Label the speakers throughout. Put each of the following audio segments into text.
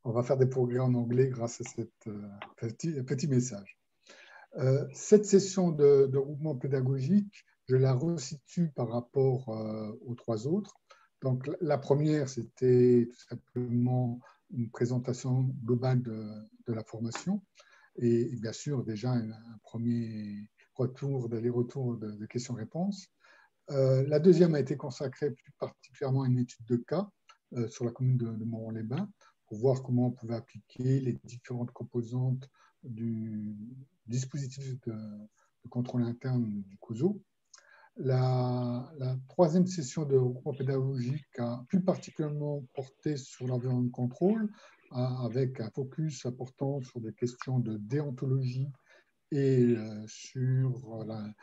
Speaker 1: On va faire des progrès en anglais grâce à cette petit message. Cette session de regroupement pédagogique, je la resitue par rapport aux trois autres. Donc, la première, c'était tout simplement une présentation globale de la formation et bien sûr, déjà un premier retour de questions-réponses. La deuxième a été consacrée plus particulièrement à une étude de cas sur la commune de Moron-les-Bains pour voir comment on pouvait appliquer les différentes composantes du dispositif de contrôle interne du COSO. La troisième session de regroupement pédagogique a plus particulièrement porté sur l'environnement de contrôle, avec un focus important sur des questions de déontologie et sur la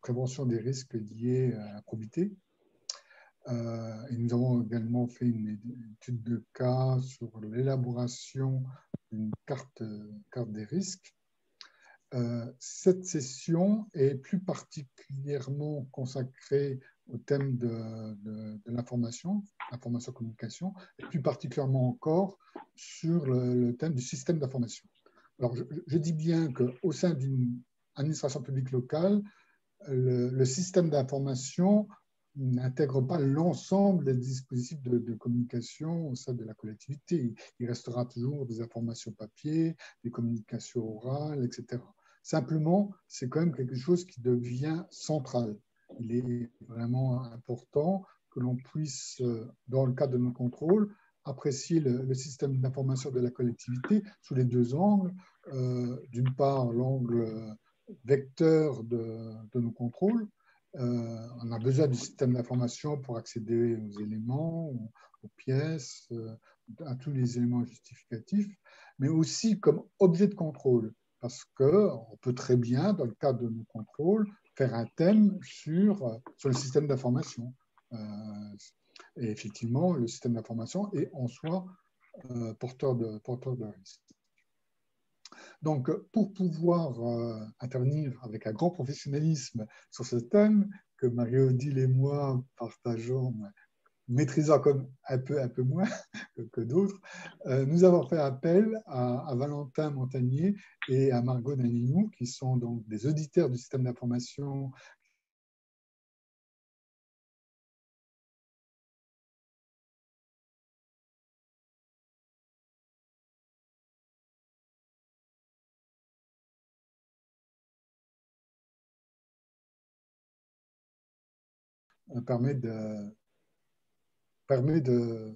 Speaker 1: prévention des risques liés à la probité. Et nous avons également fait une étude de cas sur l'élaboration d'une carte des risques. Cette session est plus particulièrement consacrée au thème de l'information, information-communication, et plus particulièrement encore sur le thème du système d'information. Alors, je dis bien qu'au sein d'une administration publique locale, le système d'information n'intègre pas l'ensemble des dispositifs de communication au sein de la collectivité. Il restera toujours des informations papier, des communications orales, etc. Simplement, c'est quand même quelque chose qui devient central. Il est vraiment important que l'on puisse, dans le cadre de nos contrôles, apprécier le système d'information de la collectivité sous les deux angles. D'une part, l'angle vecteur de nos contrôles. On a besoin du système d'information pour accéder aux éléments, aux pièces, à tous les éléments justificatifs, mais aussi comme objet de contrôle, parce qu'on peut très bien, dans le cadre de nos contrôles, faire un thème sur le système d'information. Et effectivement, le système d'information est en soi porteur de risque. Donc, pour pouvoir intervenir avec un grand professionnalisme sur ce thème, que Marie-Odile et moi partageons, maîtrisant comme un peu moins que d'autres, nous avons fait appel à Valentin Montagnier et à Margot Danilou, qui sont donc des auditeurs du système d'information permet de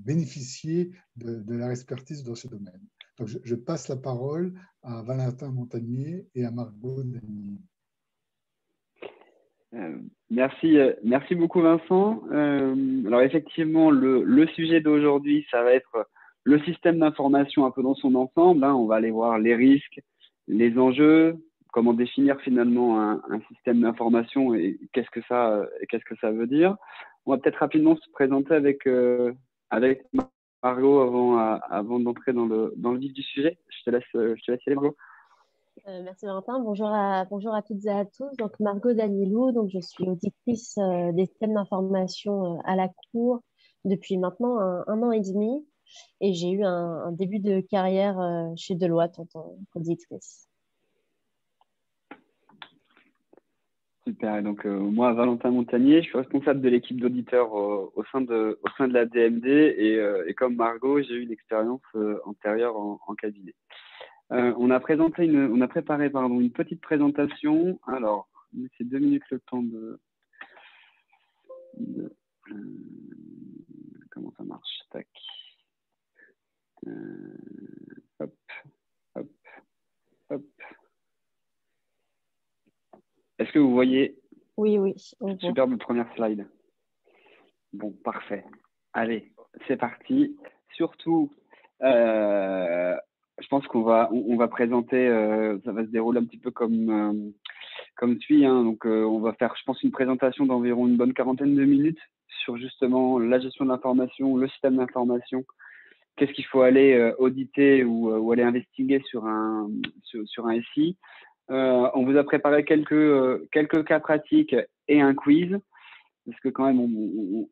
Speaker 1: bénéficier de leur expertise dans ce domaine. Donc, je passe la parole à Valentin Montagnier et à Margot Danilou.
Speaker 2: Merci beaucoup Vincent. Alors effectivement, le sujet d'aujourd'hui, ça va être le système d'information un peu dans son ensemble. On va aller voir les risques, les enjeux, comment définir finalement un système d'information et qu'est-ce que ça veut dire. On va peut-être rapidement se présenter avec Margot avant d'entrer dans le vif du sujet. Je te laisse y aller, Margot.
Speaker 3: Merci Valentin. Bonjour à toutes et à tous. Donc Margot Danilou, donc je suis auditrice des systèmes d'information à la Cour depuis maintenant un an et demi, et j'ai eu un début de carrière chez Deloitte en tant qu'auditrice.
Speaker 2: Super. Et donc moi, Valentin Montagnier, je suis responsable de l'équipe d'auditeurs au sein de la DMD et comme Margot, j'ai eu une expérience antérieure en cabinet. On a préparé une petite présentation. Alors, c'est 2 minutes le temps de comment ça marche. Tac. Hop, hop, hop. Est-ce que vous voyez?
Speaker 3: Oui.
Speaker 2: Superbe première slide. Bon, parfait. Allez, c'est parti. Surtout, je pense qu'on va présenter, ça va se dérouler un petit peu comme suit. Donc, on va faire, je pense, une présentation d'environ une bonne 40aine de minutes sur justement la gestion de l'information, le système d'information. Qu'est-ce qu'il faut aller auditer ou aller investiguer sur un SI. On vous a préparé quelques cas pratiques et un quiz. parce que quand même,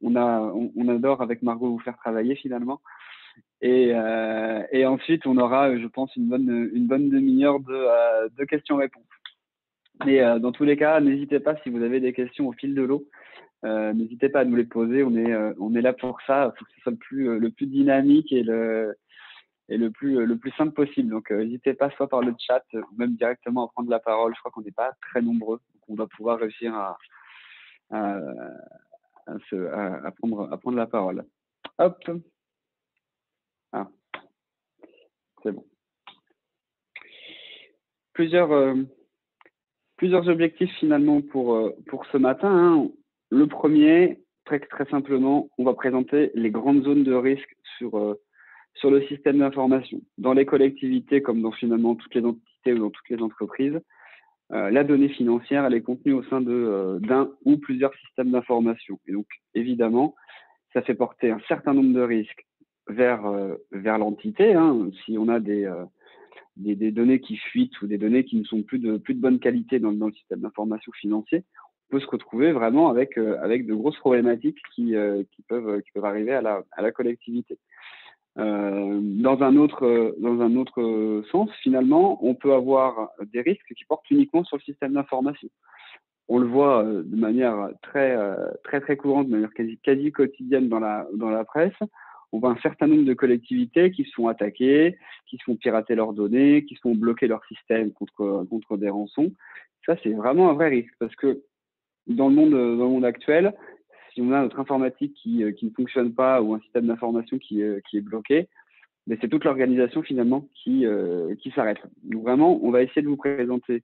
Speaker 2: on adore avec Margot vous faire travailler finalement. Et ensuite, on aura, je pense, une bonne demi-heure de questions-réponses. Mais dans tous les cas, n'hésitez pas si vous avez des questions au fil de l'eau. N'hésitez pas à nous les poser. On est là pour ça. Il faut que ce soit le plus dynamique et le plus simple possible. Donc, n'hésitez pas soit par le chat ou même directement à prendre la parole. Je crois qu'on n'est pas très nombreux. Donc, on doit pouvoir réussir à prendre la parole. Hop. Ah, c'est bon. Plusieurs objectifs finalement pour ce matin. Hein. Le premier, très simplement, on va présenter les grandes zones de risque sur le système d'information. Dans les collectivités, comme dans finalement toutes les entités ou dans toutes les entreprises, la donnée financière, elle est contenue au sein d'un ou plusieurs systèmes d'information. Et donc, évidemment, ça fait porter un certain nombre de risques vers l'entité. Hein. Si on a des données qui fuitent ou des données qui ne sont plus de bonne qualité dans le système d'information financier, on peut se retrouver vraiment avec de grosses problématiques qui peuvent arriver à la collectivité. Dans un autre sens, finalement, on peut avoir des risques qui portent uniquement sur le système d'information. On le voit de manière très courante, de manière quasi quotidienne dans la presse. On voit un certain nombre de collectivités qui se font attaquer, qui se font pirater leurs données, qui se font bloquer leur système contre des rançons. Ça, c'est vraiment un vrai risque parce que dans le monde actuel, si on a notre informatique qui ne fonctionne pas ou un système d'information qui est bloqué, mais c'est toute l'organisation finalement qui s'arrête. Donc vraiment, on va essayer de vous présenter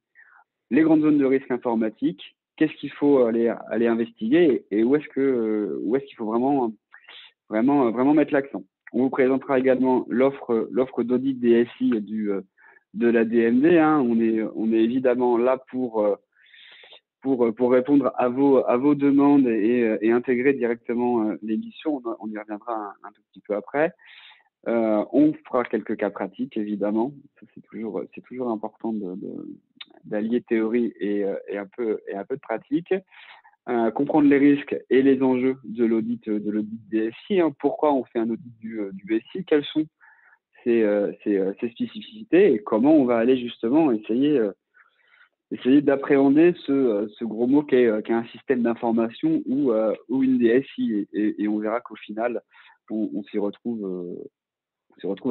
Speaker 2: les grandes zones de risque informatique, qu'est-ce qu'il faut aller investiguer et où est-ce qu'il faut vraiment mettre l'accent. On vous présentera également l'offre d'audit DSI de la DMD. Hein. On est évidemment là pour répondre à vos demandes et intégrer directement les missions. On y reviendra un tout petit peu après. On fera quelques cas pratiques, évidemment. C'est toujours important d'allier théorie et un peu de pratique. Comprendre les risques et les enjeux de l'audit DSI. Hein. Pourquoi on fait un audit du SI? Quelles sont ses spécificités et comment on va aller justement essayer d'appréhender ce gros mot qu'est un système d'information ou une DSI. Et on verra qu'au final, on s'y retrouve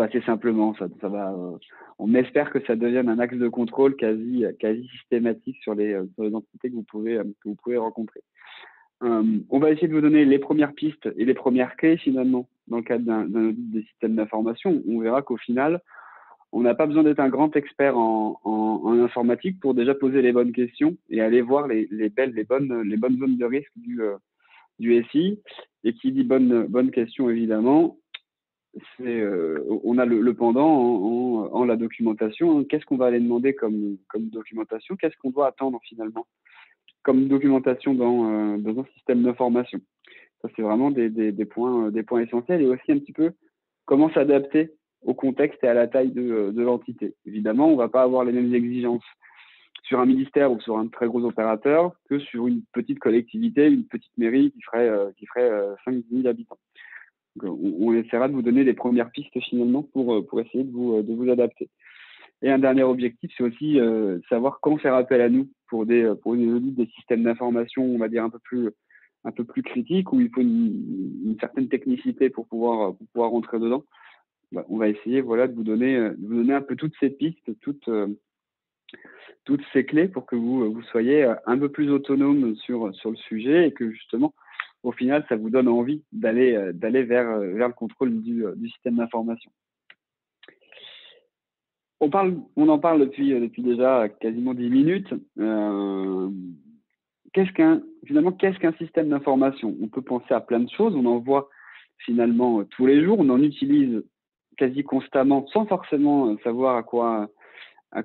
Speaker 2: assez simplement. Ça va, on espère que ça devienne un axe de contrôle quasi systématique sur les entités que vous pouvez rencontrer. On va essayer de vous donner les premières pistes et les premières clés finalement dans le cadre d'un audit des systèmes d'information. On verra qu'au final, on n'a pas besoin d'être un grand expert en informatique pour déjà poser les bonnes questions et aller voir les bonnes zones de risque du SI. Et qui dit bonne question évidemment, on a le pendant en la documentation. Qu'est-ce qu'on va aller demander comme documentation? Qu'est-ce qu'on doit attendre finalement comme documentation dans un système d'information? Ça, c'est vraiment des points essentiels et aussi un petit peu comment s'adapter au contexte et à la taille de l'entité. Évidemment, on ne va pas avoir les mêmes exigences sur un ministère ou sur un très gros opérateur que sur une petite collectivité, une petite mairie qui ferait 5 000 habitants. Donc, on essaiera de vous donner les premières pistes finalement pour essayer de vous adapter. Et un dernier objectif, c'est aussi savoir quand faire appel à nous pour des audits des systèmes d'information, on va dire un peu plus critiques, où il faut une certaine technicité pour pouvoir rentrer dedans. On va essayer de vous donner un peu toutes ces pistes, toutes ces clés pour que vous soyez un peu plus autonome sur le sujet et que justement, au final, ça vous donne envie d'aller vers le contrôle du système d'information. On en parle depuis déjà quasiment 10 minutes. Qu'est-ce qu'un système d'information? On peut penser à plein de choses. On en voit finalement tous les jours. On en utilise quasi constamment sans forcément savoir à quoi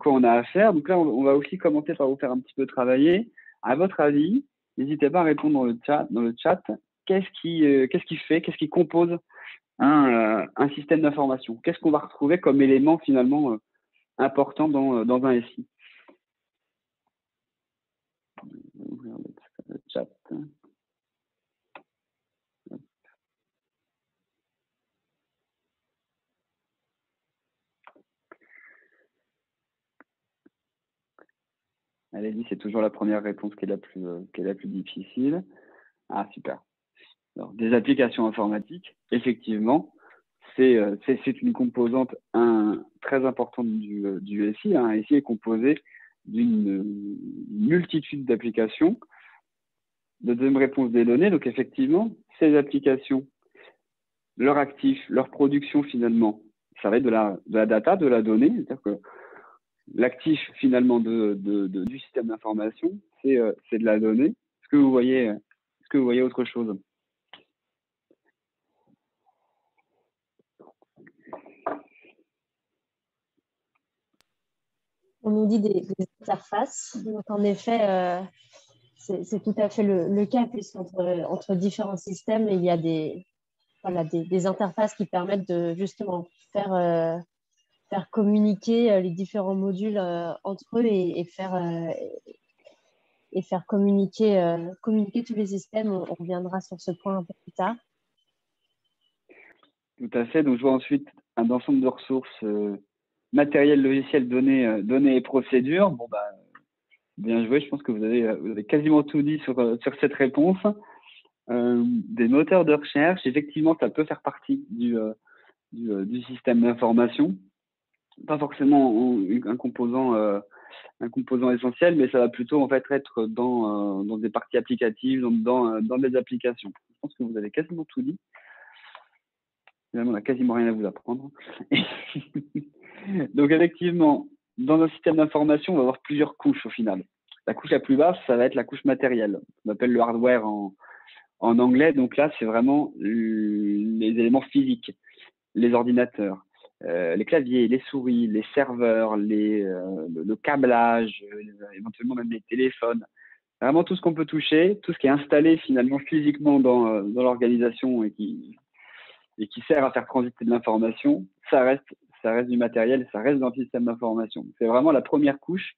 Speaker 2: on a affaire. Donc là, on va aussi commencer par vous faire un petit peu travailler. À votre avis, n'hésitez pas à répondre dans le chat. Qu'est-ce qui compose un système d'information? Qu'est-ce qu'on va retrouver comme élément finalement important dans un SI? Ouvrir le chat. Allez-y, c'est toujours la première réponse qui est la plus difficile. Ah, super. Alors, des applications informatiques, effectivement, c'est une composante très importante du SI. Un SI est composé d'une multitude d'applications de deuxième réponse des données. Donc, effectivement, ces applications, leur actif, leur production, finalement, ça va être de la data, de la donnée. C'est-à-dire que l'actif, finalement, du système d'information, c'est de la donnée. Est-ce que vous voyez autre chose?
Speaker 3: On nous dit des interfaces. Donc, en effet, c'est tout à fait le cas, puisqu'entre différents systèmes, il y a des interfaces qui permettent de justement faire communiquer les différents modules entre eux et faire communiquer tous les systèmes. On reviendra sur ce point un peu plus tard.
Speaker 2: Tout à fait. Donc, je vois ensuite un ensemble de ressources matériel, logiciel, données et procédures. Bon, bah, bien joué. Je pense que vous avez quasiment tout dit sur cette réponse. Des moteurs de recherche, effectivement, ça peut faire partie du système d'information. Pas forcément un composant essentiel, mais ça va plutôt en fait être dans des parties applicatives, dans des applications. Je pense que vous avez quasiment tout dit. On n'a quasiment rien à vous apprendre. Donc, effectivement, dans un système d'information, on va avoir plusieurs couches au final. La couche la plus basse, ça va être la couche matérielle. On appelle le hardware en anglais. Donc là, c'est vraiment les éléments physiques, les ordinateurs, les claviers, les souris, les serveurs, le câblage, éventuellement même les téléphones. Vraiment tout ce qu'on peut toucher, tout ce qui est installé finalement physiquement dans l'organisation et qui sert à faire transiter de l'information, ça reste du matériel, ça reste dans le système d'information. C'est vraiment la première couche.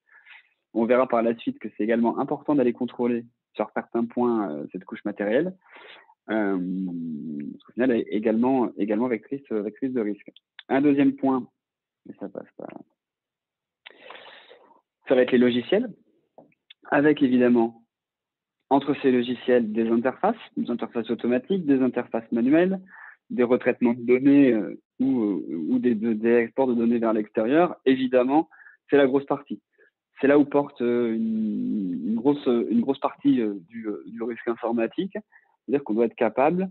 Speaker 2: On verra par la suite que c'est également important d'aller contrôler sur certains points cette couche matérielle. Parce qu'au final, elle est également vectrice de risque. Un deuxième point, mais ça passe pas. Ça va être les logiciels, avec évidemment entre ces logiciels des interfaces automatiques, des interfaces manuelles, des retraitements de données ou des exports de données vers l'extérieur. Évidemment, c'est la grosse partie. C'est là où porte une grosse partie du risque informatique. C'est-à-dire qu'on doit être capable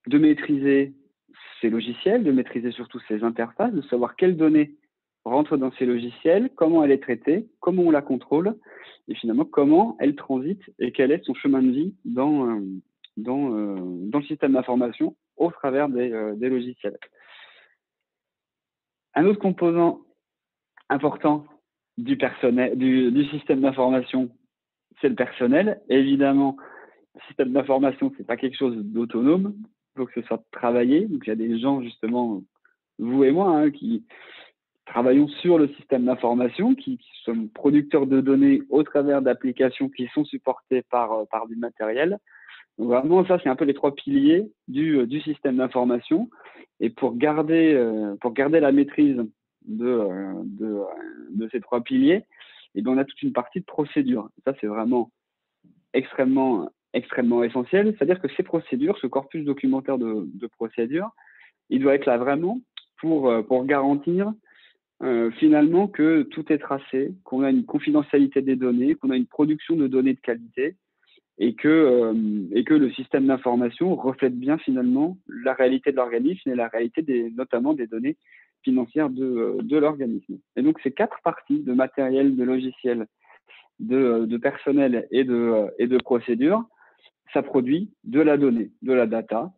Speaker 2: de maîtriser ces logiciels, de maîtriser surtout ces interfaces, de savoir quelles données rentrent dans ces logiciels, comment elle est traitée, comment on la contrôle, et finalement comment elle transite et quel est son chemin de vie dans le système d'information au travers des logiciels. Un autre composant important du système d'information, c'est le personnel. Et évidemment, le système d'information, c'est pas quelque chose d'autonome. Il faut que ce soit travaillé. Donc, il y a des gens, justement, vous et moi, qui travaillons sur le système d'information, qui sont producteurs de données au travers d'applications qui sont supportées par du matériel. Donc, vraiment, ça, c'est un peu les trois piliers du système d'information. Et pour garder la maîtrise de ces trois piliers, et bien, on a toute une partie de procédure. Ça, c'est vraiment extrêmement essentiel. C'est-à-dire que ces procédures, ce corpus documentaire de procédures, il doit être là vraiment pour garantir finalement que tout est tracé, qu'on a une confidentialité des données, qu'on a une production de données de qualité et que le système d'information reflète bien finalement la réalité de l'organisme et la réalité notamment des données financières de l'organisme. Et donc, ces quatre parties de matériel, de logiciel, de personnel et de procédures, ça produit de la donnée, de la data,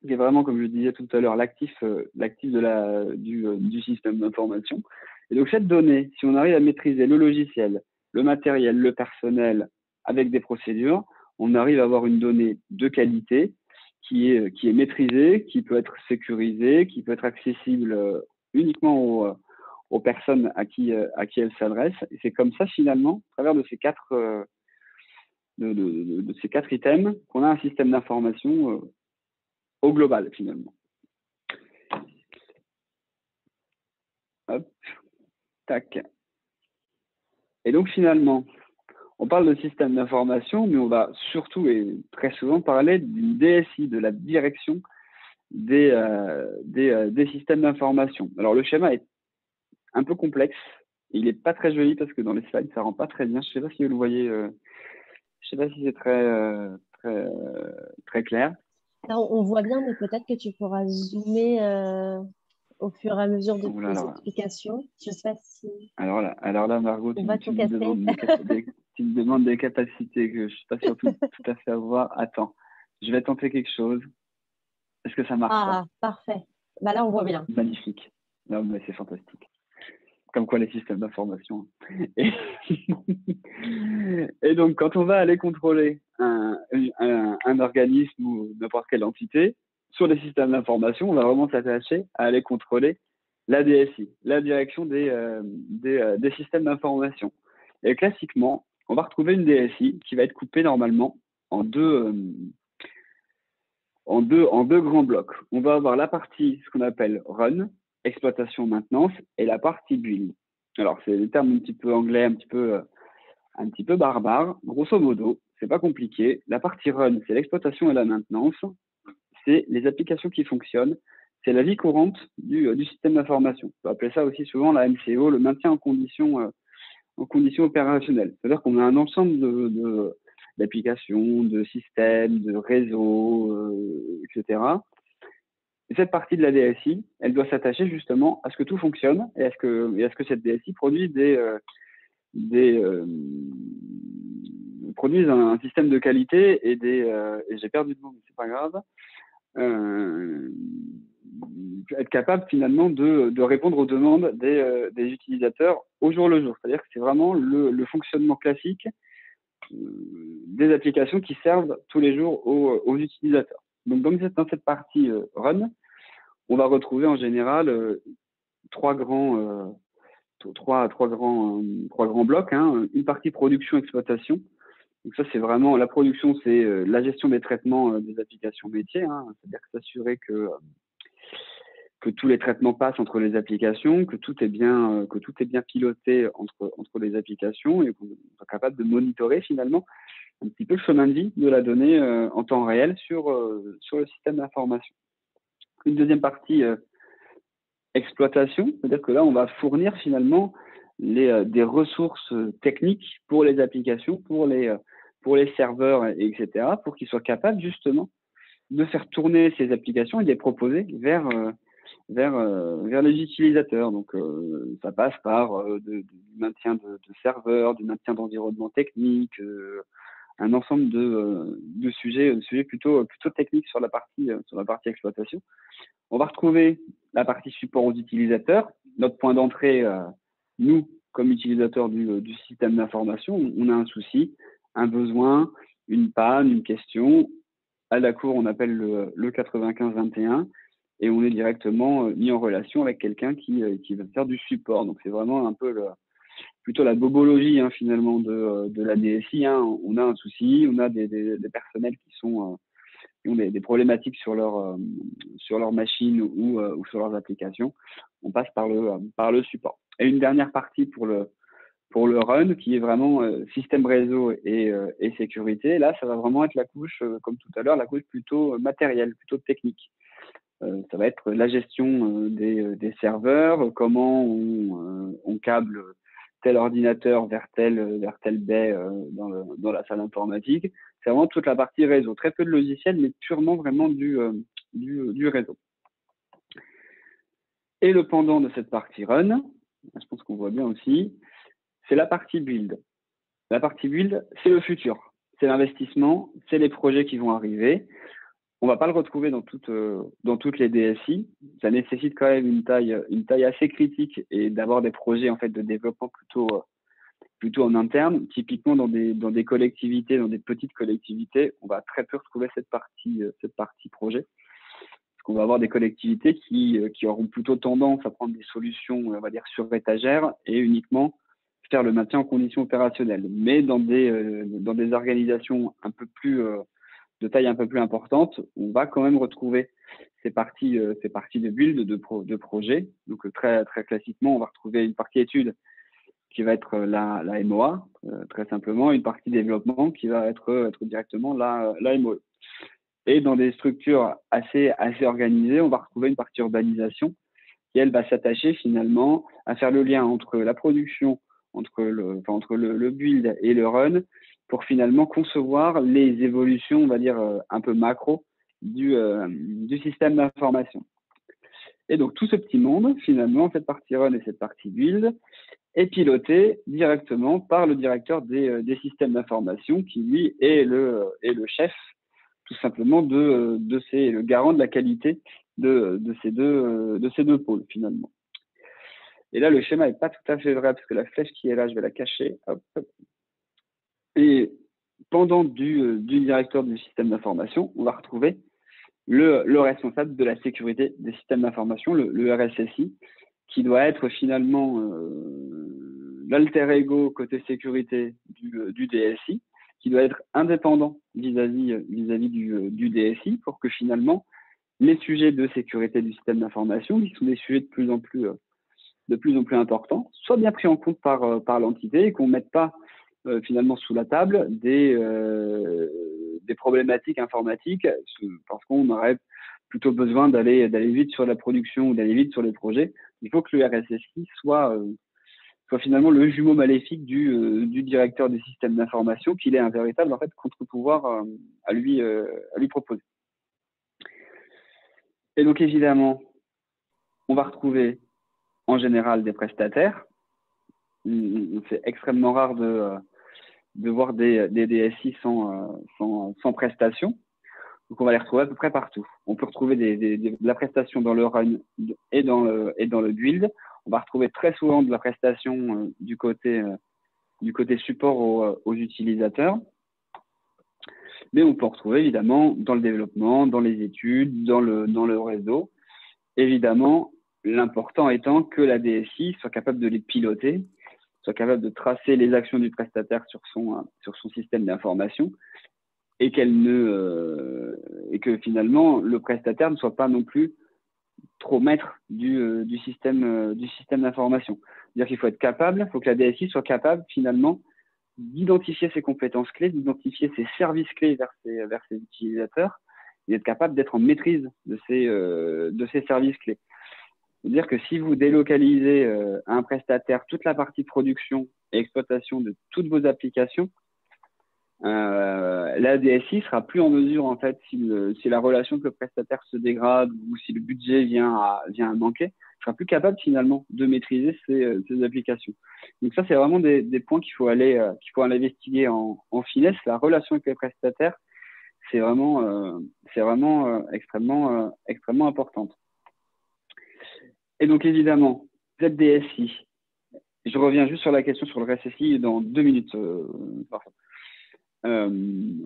Speaker 2: qui est vraiment, comme je disais tout à l'heure, l'actif du système d'information. Et donc, cette donnée, si on arrive à maîtriser le logiciel, le matériel, le personnel avec des procédures, on arrive à avoir une donnée de qualité qui est maîtrisée, qui peut être sécurisée, qui peut être accessible uniquement aux personnes à qui elle s'adresse. Et c'est comme ça, finalement, à travers de ces quatre items, qu'on a un système d'information au global, finalement. Hop, tac. Et donc, finalement, on parle de système d'information, mais on va surtout et très souvent parler d'une DSI, de la direction des systèmes d'information. Alors, le schéma est un peu complexe. Il n'est pas très joli parce que dans les slides, ça ne rend pas très bien. Je ne sais pas si vous le voyez. Je ne sais pas si c'est très clair.
Speaker 3: Alors, on voit bien, mais peut-être que tu pourras zoomer au fur et à mesure de tes explications. Je ne sais pas si…
Speaker 2: Alors là, Margot, tu me demandes des capacités que je ne suis pas sûr tout à fait avoir. Attends, je vais tenter quelque chose. Est-ce que ça marche?
Speaker 3: Ah, parfait. Bah là, on voit bien.
Speaker 2: Magnifique. Non, mais c'est fantastique. Comme quoi les systèmes d'information. Et donc, quand on va aller contrôler un organisme ou n'importe quelle entité, sur les systèmes d'information, on va vraiment s'attacher à aller contrôler la DSI, la direction des systèmes d'information. Et classiquement, on va retrouver une DSI qui va être coupée normalement en deux grands blocs. On va avoir la partie, ce qu'on appelle run, exploitation, maintenance, et la partie build. Alors, c'est des termes un petit peu anglais, un petit peu barbares. Grosso modo, c'est pas compliqué. La partie run, c'est l'exploitation et la maintenance. C'est les applications qui fonctionnent. C'est la vie courante du système d'information. On peut appeler ça aussi souvent la MCO, le maintien en condition opérationnelle. C'est-à-dire qu'on a un ensemble d'applications, de systèmes, de réseaux, etc. Et cette partie de la DSI, elle doit s'attacher justement à ce que tout fonctionne et à ce que cette DSI produise produise un système de qualité et j'ai perdu le nom, mais c'est pas grave. Être capable finalement de répondre aux demandes des utilisateurs au jour le jour. C'est-à-dire que c'est vraiment le fonctionnement classique des applications qui servent tous les jours aux utilisateurs. Donc, dans cette partie run, on va retrouver en général trois grands blocs. Une partie production-exploitation. Donc ça, c'est vraiment la production, c'est la gestion des traitements des applications métiers. C'est-à-dire que s'assurer que tous les traitements passent entre les applications, que tout est bien piloté entre les applications et qu'on soit capable de monitorer finalement un petit peu le chemin de vie de la donnée en temps réel sur le système d'information. Une deuxième partie, exploitation, c'est-à-dire que là, on va fournir finalement des ressources techniques pour les applications, pour les serveurs, etc., pour qu'ils soient capables justement de faire tourner ces applications et de les proposer vers les utilisateurs. Donc, ça passe par du maintien de serveurs, du maintien d'environnement technique, un ensemble de sujets plutôt techniques sur la partie exploitation. On va retrouver la partie support aux utilisateurs. Notre point d'entrée, nous, comme utilisateurs du système d'information, on a un souci, un besoin, une panne, une question. À la cour, on appelle le 95-21 et on est directement mis en relation avec quelqu'un qui va faire du support. Donc, c'est vraiment un peu plutôt la bobologie finalement de la DSI. On a un souci, on a des personnels qui ont des problématiques sur leur machine ou sur leurs applications. On passe par le support. Et une dernière partie pour le run, qui est vraiment système réseau et sécurité. Là, ça va vraiment être la couche, comme tout à l'heure, la couche plutôt matérielle, plutôt technique. Ça va être la gestion des serveurs, comment on câble tel ordinateur vers telle baie dans la salle informatique. C'est vraiment toute la partie réseau. Très peu de logiciels, mais purement vraiment du réseau. Et le pendant de cette partie run, je pense qu'on voit bien aussi, c'est la partie build. La partie build, c'est le futur. C'est l'investissement, c'est les projets qui vont arriver. On ne va pas le retrouver dans toutes les DSI. Ça nécessite quand même une taille assez critique et d'avoir des projets en fait de développement plutôt en interne. Typiquement dans des collectivités, dans des petites collectivités, on va très peu retrouver cette partie projet. Parce qu'on va avoir des collectivités qui auront plutôt tendance à prendre des solutions, on va dire, sur étagère et uniquement faire le maintien en conditions opérationnelles. Mais dans des organisations de taille un peu plus importante, on va quand même retrouver ces parties de build, de projet. Donc, très, très classiquement, on va retrouver une partie étude qui va être la MOA, très simplement, une partie développement qui va être directement la MOE. Et dans des structures assez organisées, on va retrouver une partie urbanisation qui, elle, va s'attacher finalement à faire le lien entre la production, entre le build et le run, pour finalement concevoir les évolutions, on va dire, un peu macro du système d'information. Et donc, tout ce petit monde, finalement, cette partie run et cette partie build, est piloté directement par le directeur des systèmes d'information, qui, lui, est le chef, tout simplement, le garant de la qualité de ces deux pôles, finalement. Et là, le schéma n'est pas tout à fait vrai, parce que la flèche qui est là, je vais la cacher. Hop. Et pendant du directeur du système d'information, on va retrouver le responsable de la sécurité des systèmes d'information, le RSSI, qui doit être finalement l'alter ego côté sécurité du DSI, qui doit être indépendant vis-à-vis du DSI, pour que finalement les sujets de sécurité du système d'information, qui sont des sujets de plus en plus importants, soient bien pris en compte par l'entité, et qu'on ne mette pas finalement sous la table des problématiques informatiques, parce qu'on aurait plutôt besoin d'aller vite sur la production ou d'aller vite sur les projets. Il faut que le RSSI soit finalement le jumeau maléfique du directeur du système d'information, qu'il ait un véritable contre-pouvoir à lui proposer. Et donc évidemment, on va retrouver en général des prestataires. C'est extrêmement rare de voir des DSI sans prestation. Donc, on va les retrouver à peu près partout. On peut retrouver de la prestation dans le run et dans le build. On va retrouver très souvent de la prestation du côté support aux utilisateurs. Mais on peut retrouver évidemment dans le développement, dans les études, dans le réseau. Évidemment, l'important étant que la DSI soit capable de les piloter, soit capable de tracer les actions du prestataire sur son système d'information, et que finalement le prestataire ne soit pas non plus trop maître du système d'information. C'est-à-dire qu'il faut être capable, il faut que la DSI soit capable finalement d'identifier ses compétences clés, d'identifier ses services clés vers ses utilisateurs, et d'être capable d'être en maîtrise de ces services clés. C'est-à-dire que si vous délocalisez à un prestataire toute la partie production et exploitation de toutes vos applications, la DSI sera plus en mesure, en fait, si la relation avec le prestataire se dégrade ou si le budget vient à manquer, sera plus capable finalement de maîtriser ces applications. Donc ça, c'est vraiment des points qu'il faut aller investiguer en finesse. La relation avec les prestataires, c'est vraiment extrêmement importante. Et donc évidemment, cette DSI, je reviens juste sur la question sur le RSSI dans 2 minutes.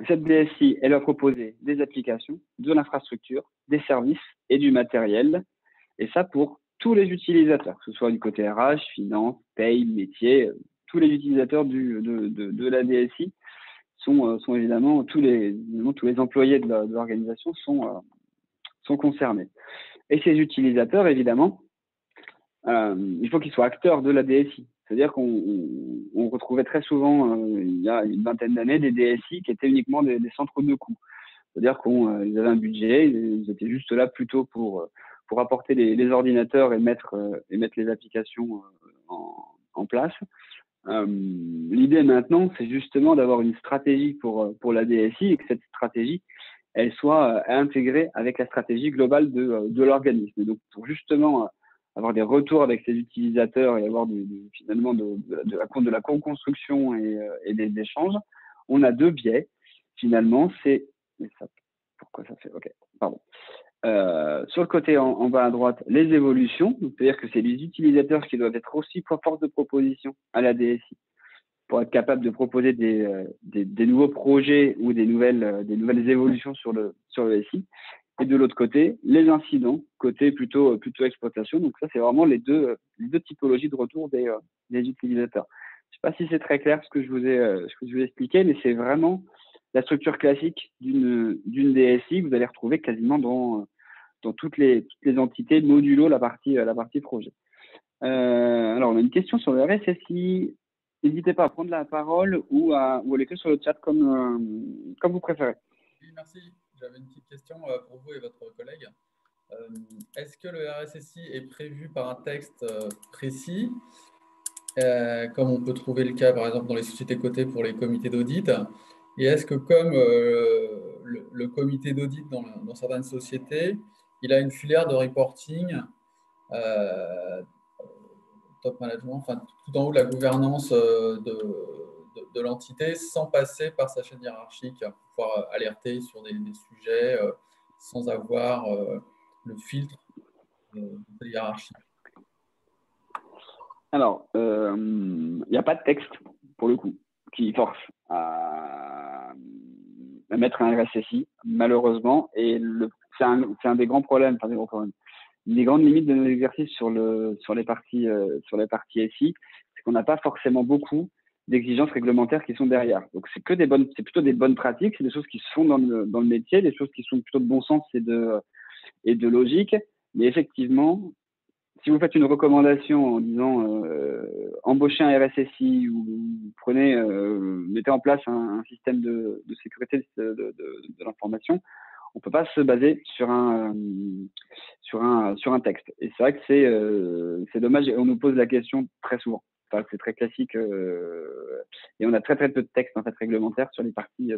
Speaker 2: Cette DSI, elle va proposer des applications, de l'infrastructure, des services et du matériel, et ça pour tous les utilisateurs, que ce soit du côté RH, finance, paye, métier, tous les utilisateurs de la DSI sont évidemment tous les employés de l'organisation sont concernés. Et ces utilisateurs, évidemment, il faut qu'ils soient acteurs de la DSI. C'est-à-dire qu'on retrouvait très souvent, il y a une vingtaine d'années, des DSI qui étaient uniquement des centres de coûts. C'est-à-dire qu'ils avaient un budget, ils étaient juste là plutôt pour apporter les ordinateurs et mettre les applications en place. L'idée maintenant, c'est justement d'avoir une stratégie pour la DSI, et que cette stratégie, elle soit intégrée avec la stratégie globale de l'organisme. Et donc, pour justement avoir des retours avec ses utilisateurs et avoir finalement de la co-construction et des échanges, on a 2 biais. Finalement, pourquoi ça fait OK, pardon. Sur le côté en bas à droite, les évolutions, c'est-à-dire que c'est les utilisateurs qui doivent être aussi force de proposition à la DSI pour être capable de proposer des nouveaux projets ou des nouvelles évolutions sur le SI. Et de l'autre côté, les incidents, côté plutôt exploitation. Donc ça, c'est vraiment les deux typologies de retour des utilisateurs. Je ne sais pas si c'est très clair ce que je vous ai expliqué, mais c'est vraiment la structure classique d'une DSI que vous allez retrouver quasiment dans toutes les entités modulo la partie projet. Alors, on a une question sur le RSSI. N'hésitez pas à prendre la parole ou à l'écrire sur le chat comme vous préférez.
Speaker 4: Oui, merci. J'avais une petite question pour vous et votre collègue. Est-ce que le RSSI est prévu par un texte précis, comme on peut trouver le cas par exemple dans les sociétés cotées pour les comités d'audit? Et est-ce que comme le comité d'audit dans certaines sociétés, il a une filière de reporting top management, enfin tout en haut de la gouvernance de l'entité sans passer par sa chaîne hiérarchique, pour pouvoir alerter sur des sujets sans avoir le filtre de la hiérarchie?
Speaker 2: Alors, il n'y a pas de texte, pour le coup, qui force à mettre un RSSI, malheureusement. Et c'est un des grands problèmes, enfin des grands problèmes. Une des grandes limites de nos exercices sur les parties SI, c'est qu'on n'a pas forcément beaucoup d'exigences réglementaires qui sont derrière. Donc, c'est plutôt des bonnes pratiques, c'est des choses qui se font dans le métier, des choses qui sont plutôt de bon sens et de logique. Mais effectivement, si vous faites une recommandation en disant embauchez un RSSI ou mettez en place un système de sécurité de l'information, on peut pas se baser sur un texte. Et c'est vrai que c'est dommage. Et on nous pose la question très souvent. Enfin, c'est très classique et on a très très peu de textes en fait réglementaires sur les parties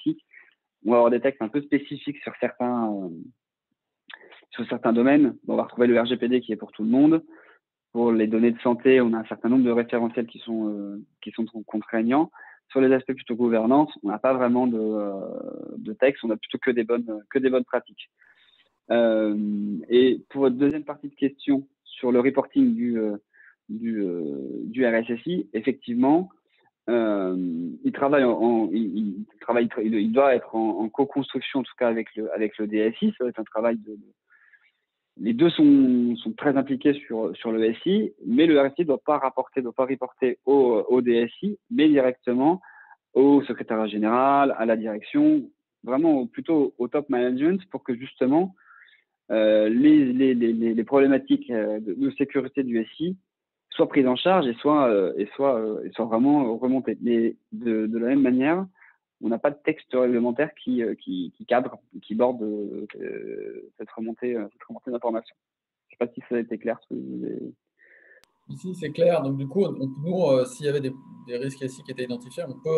Speaker 2: SI. On va avoir des textes un peu spécifiques sur certains domaines. On va retrouver le RGPD qui est pour tout le monde. Pour les données de santé, on a un certain nombre de référentiels qui sont contraignants. Sur les aspects plutôt gouvernance, on n'a pas vraiment de texte, on a plutôt que des bonnes pratiques. Et pour votre deuxième partie de question sur le reporting du RSSI, effectivement, il doit être en co-construction en tout cas avec le DSI. Ça va être un travail les deux sont très impliqués sur le SI, mais le RSI doit pas reporter au DSI, mais directement au secrétariat général, à la direction, vraiment plutôt au top management pour que justement les problématiques de sécurité du SI soient prises en charge et soient vraiment remontées. Mais de la même manière, on n'a pas de texte réglementaire qui cadre, qui borde cette remontée d'informations. Je ne sais pas si ça a été clair.
Speaker 4: Ici, c'est clair. Donc, du coup, nous, s'il y avait des risques ici qui étaient identifiés, on peut,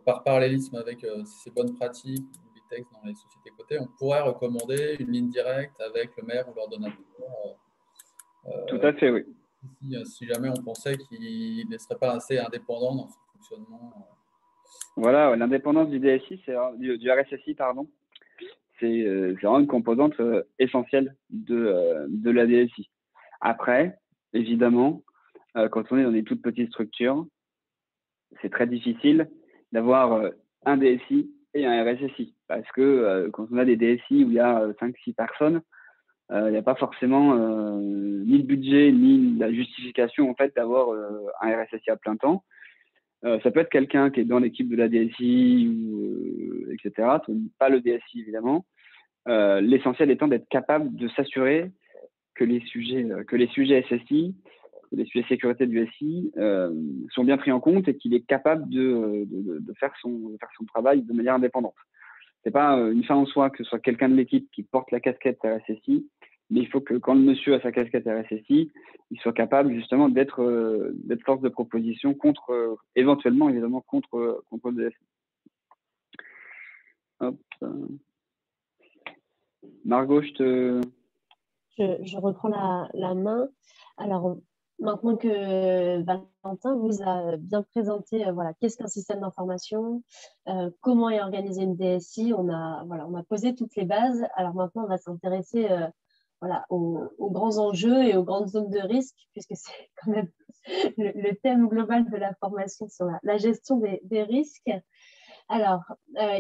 Speaker 4: par parallélisme avec ces bonnes pratiques ou les textes dans les sociétés cotées, on pourrait recommander une ligne directe avec le maire ou l'ordonnateur.
Speaker 2: Tout à fait, oui.
Speaker 4: Si jamais on pensait qu'il ne serait pas assez indépendant dans son fonctionnement.
Speaker 2: Voilà, l'indépendance du DSI, du RSSI, pardon, c'est vraiment une composante essentielle de la DSI. Après, évidemment, quand on est dans des toutes petites structures, c'est très difficile d'avoir un DSI et un RSSI. Parce que quand on a des DSI où il y a 5-6 personnes, il n'y a pas forcément ni le budget, ni la justification en fait, d'avoir un RSSI à plein temps. Ça peut être quelqu'un qui est dans l'équipe de la DSI, etc. Pas le DSI, évidemment. L'essentiel étant d'être capable de s'assurer que les sujets SSI, les sujets sécurité du SI sont bien pris en compte et qu'il est capable de faire son travail de manière indépendante. C'est pas une fin en soi que ce soit quelqu'un de l'équipe qui porte la casquette RSSI, mais il faut que quand le monsieur a sa casquette RSSI, il soit capable justement d'être force de proposition éventuellement évidemment contre le DSI. Hop. Margot,
Speaker 3: Je reprends la main. Alors, maintenant que Valentin vous a bien présenté, voilà, qu'est-ce qu'un système d'information, comment est organisée une DSI, on a posé toutes les bases. Alors maintenant, on va s'intéresser voilà, aux grands enjeux et aux grandes zones de risque, puisque c'est quand même le thème global de la formation sur la gestion des risques. Alors,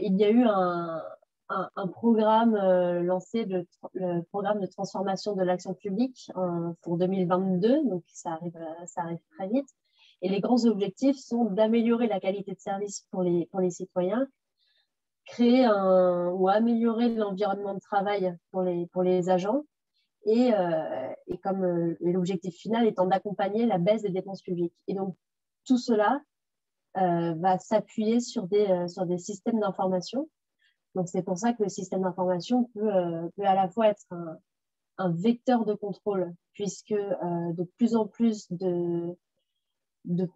Speaker 3: il y a eu un programme lancé, le programme de transformation de l'action publique pour 2022, donc ça arrive très vite. Et les grands objectifs sont d'améliorer la qualité de service pour les citoyens, créer ou améliorer l'environnement de travail pour les agents et comme l'objectif final étant d'accompagner la baisse des dépenses publiques. Et donc, tout cela va s'appuyer sur des systèmes d'information. Donc, c'est pour ça que le système d'information peut à la fois être un vecteur de contrôle, puisque de plus en plus de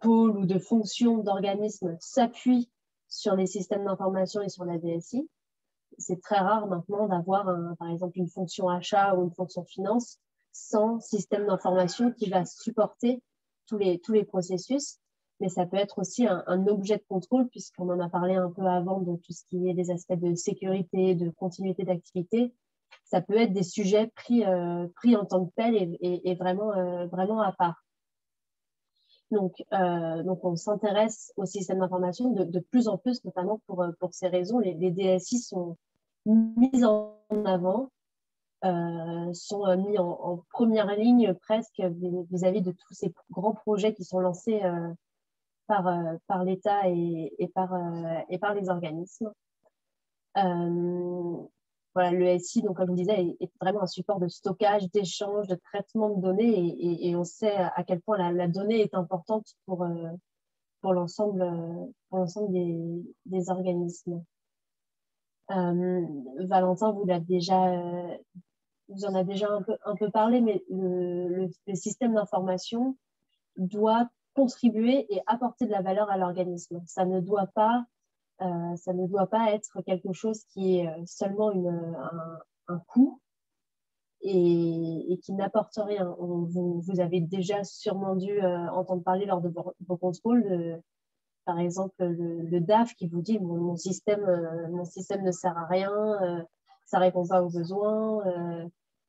Speaker 3: pôles ou de fonctions d'organismes s'appuient sur les systèmes d'information et sur la DSI. C'est très rare maintenant d'avoir, par exemple, une fonction achat ou une fonction finance sans système d'information qui va supporter tous les processus. Mais ça peut être aussi un objet de contrôle, puisqu'on en a parlé un peu avant de tout ce qui est des aspects de sécurité, de continuité d'activité. Ça peut être des sujets pris en tant que tels et vraiment à part. Donc, on s'intéresse au système d'information de plus en plus, notamment pour ces raisons. Les DSI sont mis en avant, sont mis en première ligne presque vis-à-vis de tous ces grands projets qui sont lancés par l'État et par les organismes. Voilà, le SI, donc, comme je vous disais, est vraiment un support de stockage, d'échange, de traitement de données et on sait à quel point la donnée est importante pour l'ensemble des organismes. Valentin vous en a déjà un peu parlé, mais le système d'information doit contribuer et apporter de la valeur à l'organisme. Ça ne doit pas être quelque chose qui est seulement un coût et qui n'apporte rien. Vous avez déjà sûrement dû entendre parler lors de vos contrôles, par exemple, le DAF qui vous dit mon système ne sert à rien, ça ne répond pas aux besoins,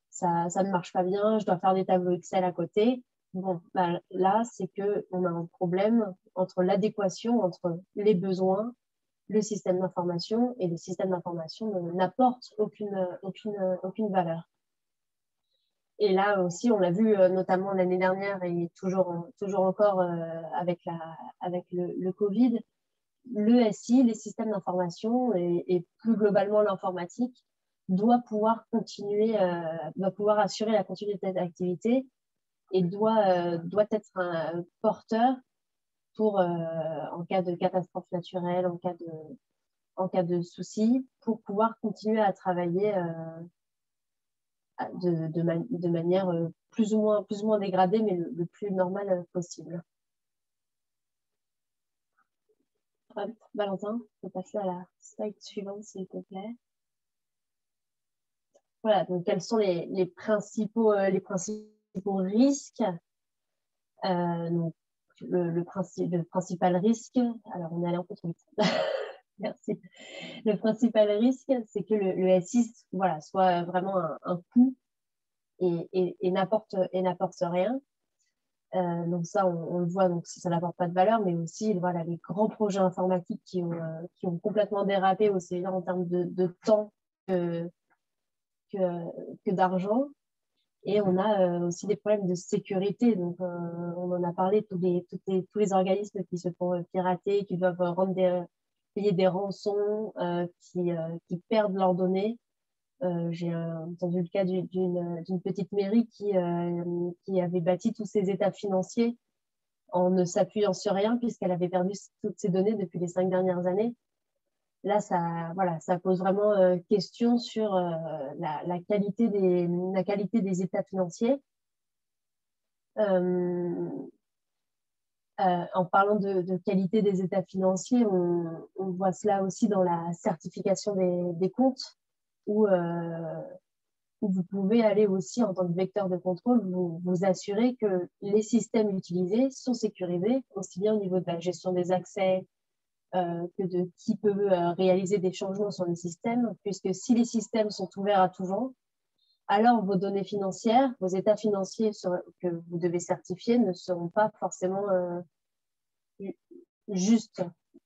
Speaker 3: ça ne marche pas bien, je dois faire des tableaux Excel à côté. Bon, bah, là, c'est qu'on a un problème entre l'adéquation entre les besoins, le système d'information, et le système d'information n'apporte aucune valeur. Et là aussi, on l'a vu notamment l'année dernière et toujours encore avec le Covid, le SI, les systèmes d'information et plus globalement l'informatique doit pouvoir assurer la continuité d'activité et doit être un porteur en cas de catastrophe naturelle, en cas de souci, pour pouvoir continuer à travailler de manière plus ou moins dégradée, mais le plus normal possible. Hop, Valentin, je peux passer à la slide suivante, s'il te plaît. Voilà, donc quels sont les principaux risques donc, le principal risque, alors on est allé un peu trop vite. Merci. Le principal risque, c'est que le SI soit vraiment un coût et n'apporte rien. Donc ça, on le voit, donc si ça n'apporte pas de valeur, mais aussi voilà, les grands projets informatiques qui ont complètement dérapé aussi bien en termes de temps que d'argent. Et on a aussi des problèmes de sécurité. Donc, on en a parlé, tous les organismes qui se font pirater, qui doivent payer des rançons, qui perdent leurs données. J'ai entendu le cas d'une petite mairie qui avait bâti tous ses états financiers en ne s'appuyant sur rien puisqu'elle avait perdu toutes ses données depuis les 5 dernières années. Là, ça pose vraiment question sur la qualité des états financiers. En parlant de qualité des états financiers, on voit cela aussi dans la certification des comptes où vous pouvez aller aussi en tant que vecteur de contrôle, vous assurer que les systèmes utilisés sont sécurisés, aussi bien au niveau de la gestion des accès que de qui peut réaliser des changements sur les systèmes, puisque si les systèmes sont ouverts à tout vent, alors vos données financières, vos états financiers que vous devez certifier ne seront pas forcément justes.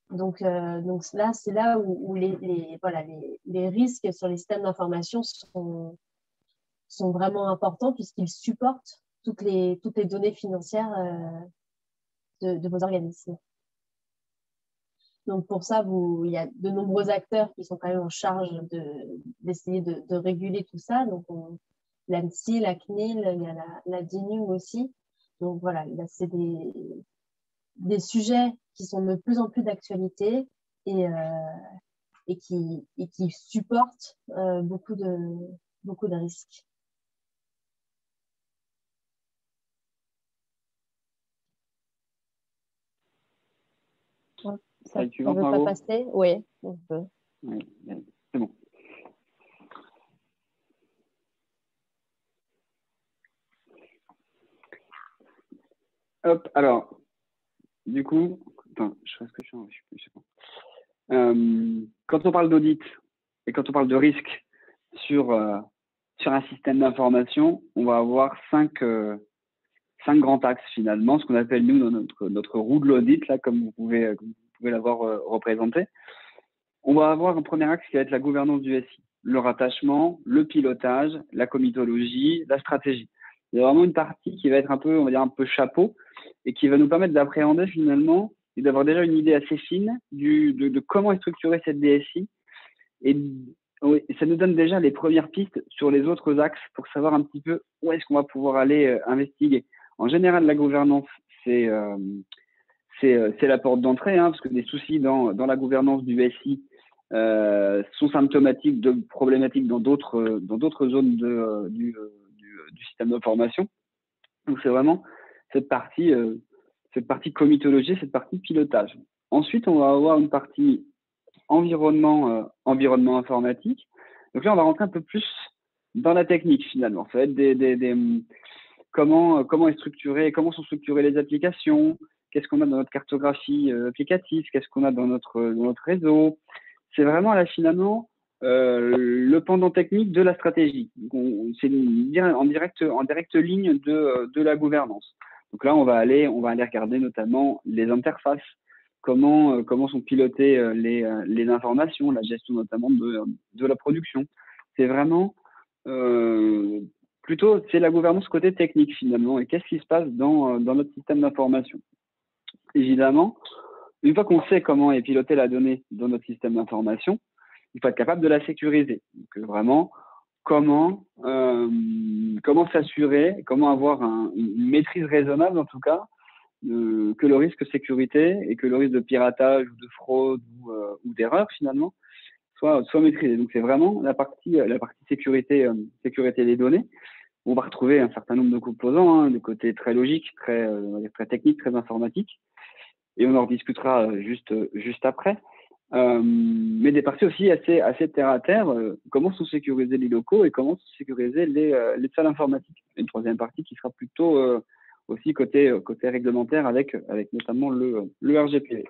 Speaker 3: Donc là, c'est là où les risques sur les systèmes d'information sont vraiment importants puisqu'ils supportent toutes les données financières de vos organismes. Donc pour ça, il y a de nombreux acteurs qui sont quand même en charge d'essayer de réguler tout ça. Donc l'ANSSI, la CNIL, il y a la DINUM aussi. Donc voilà, c'est des sujets qui sont de plus en plus d'actualité et, qui supportent beaucoup de risques. Ça ne veut pas passer? Oui, on peut.
Speaker 2: Oui, c'est bon. Hop, alors, du coup, attends, je sais ce que je sais pas. Quand on parle d'audit et quand on parle de risque sur un système d'information, on va avoir cinq grands axes finalement, ce qu'on appelle nous notre roue de l'audit, là, comme vous pouvez l'avoir représenté. On va avoir un premier axe qui va être la gouvernance du SI, le rattachement, le pilotage, la comitologie, la stratégie. Il y a vraiment une partie qui va être un peu, on va dire, un peu chapeau et qui va nous permettre d'appréhender finalement et d'avoir déjà une idée assez fine de comment est structurée cette DSI. Et ça nous donne déjà les premières pistes sur les autres axes pour savoir un petit peu où est-ce qu'on va pouvoir aller investiguer. En général, la gouvernance, c'est la porte d'entrée, parce que des soucis dans la gouvernance du SI sont symptomatiques de problématiques dans d'autres zones du système d'information. Donc c'est vraiment cette partie comitologie, cette partie pilotage. Ensuite, on va avoir une partie environnement informatique. Donc là, on va rentrer un peu plus dans la technique finalement. Ça va être comment est structuré, comment sont structurées les applications, qu'est-ce qu'on a dans notre cartographie applicative, qu'est-ce qu'on a dans notre réseau. C'est là finalement le pendant technique de la stratégie. C'est en directe ligne de la gouvernance. Donc là, on va aller regarder notamment les interfaces, comment sont pilotées les informations, la gestion notamment de la production. C'est vraiment plutôt, c'est la gouvernance côté technique finalement. Et qu'est-ce qui se passe dans notre système d'information? Évidemment, une fois qu'on sait comment est pilotée la donnée dans notre système d'information, il faut être capable de la sécuriser. Donc vraiment, comment s'assurer, comment avoir une maîtrise raisonnable en tout cas, que le risque de sécurité et que le risque de piratage ou de fraude ou d'erreur finalement soit maîtrisé. Donc c'est vraiment la partie sécurité des données. On va retrouver un certain nombre de composants, des côtés très logiques, très techniques, très informatiques, et on en rediscutera juste après. Mais des parties aussi assez terre à terre, comment sont sécurisés les locaux et comment sont sécurisées les salles informatiques. Une troisième partie qui sera plutôt aussi côté réglementaire avec notamment le RGPD.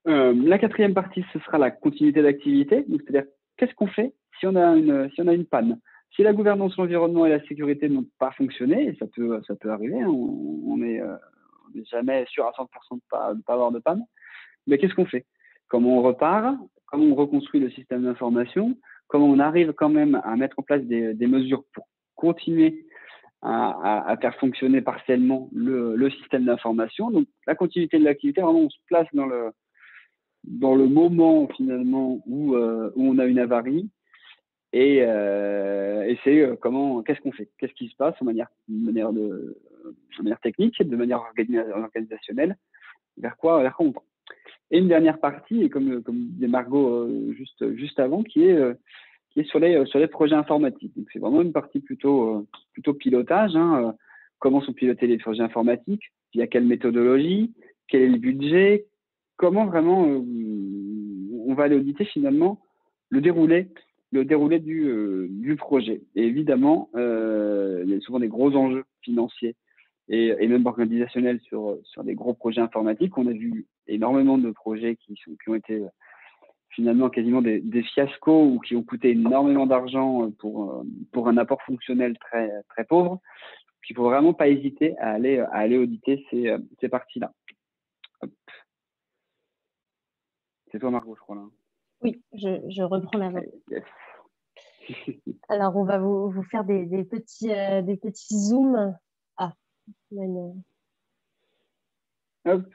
Speaker 2: La quatrième partie, ce sera la continuité d'activité, c'est-à-dire qu'est-ce qu'on fait si on a une panne. Si la gouvernance, l'environnement et la sécurité n'ont pas fonctionné, et ça peut arriver, on n'est jamais sûr à 100% de pas avoir de panne, mais qu'est-ce qu'on fait? Comment on repart? Comment on reconstruit le système d'information? Comment on arrive quand même à mettre en place des mesures pour continuer à faire fonctionner partiellement le système d'information? Donc, la continuité de l'activité, vraiment, on se place dans le moment finalement où on a une avarie et c'est qu'est-ce qu'on fait? Qu'est-ce qui se passe de manière technique, de manière organisationnelle? Vers quoi on tend? Et une dernière partie, et comme disait Margot juste avant, qui est sur les projets informatiques. Donc c'est vraiment une partie plutôt pilotage. Comment sont pilotés les projets informatiques? Via quelle méthodologie? Quel est le budget? Comment vraiment on va aller auditer finalement le déroulé du projet. Et évidemment, il y a souvent des gros enjeux financiers et même organisationnels sur des gros projets informatiques. On a vu énormément de projets qui ont été finalement quasiment des fiascos ou qui ont coûté énormément d'argent pour un apport fonctionnel très, très pauvre. Il ne faut vraiment pas hésiter à aller auditer ces parties-là. Hop. C'est toi, Margot, je crois, là.
Speaker 3: Oui, je reprends la main.
Speaker 2: Yes.
Speaker 3: Alors, on va vous faire des petits zooms. Ah,
Speaker 2: Hop.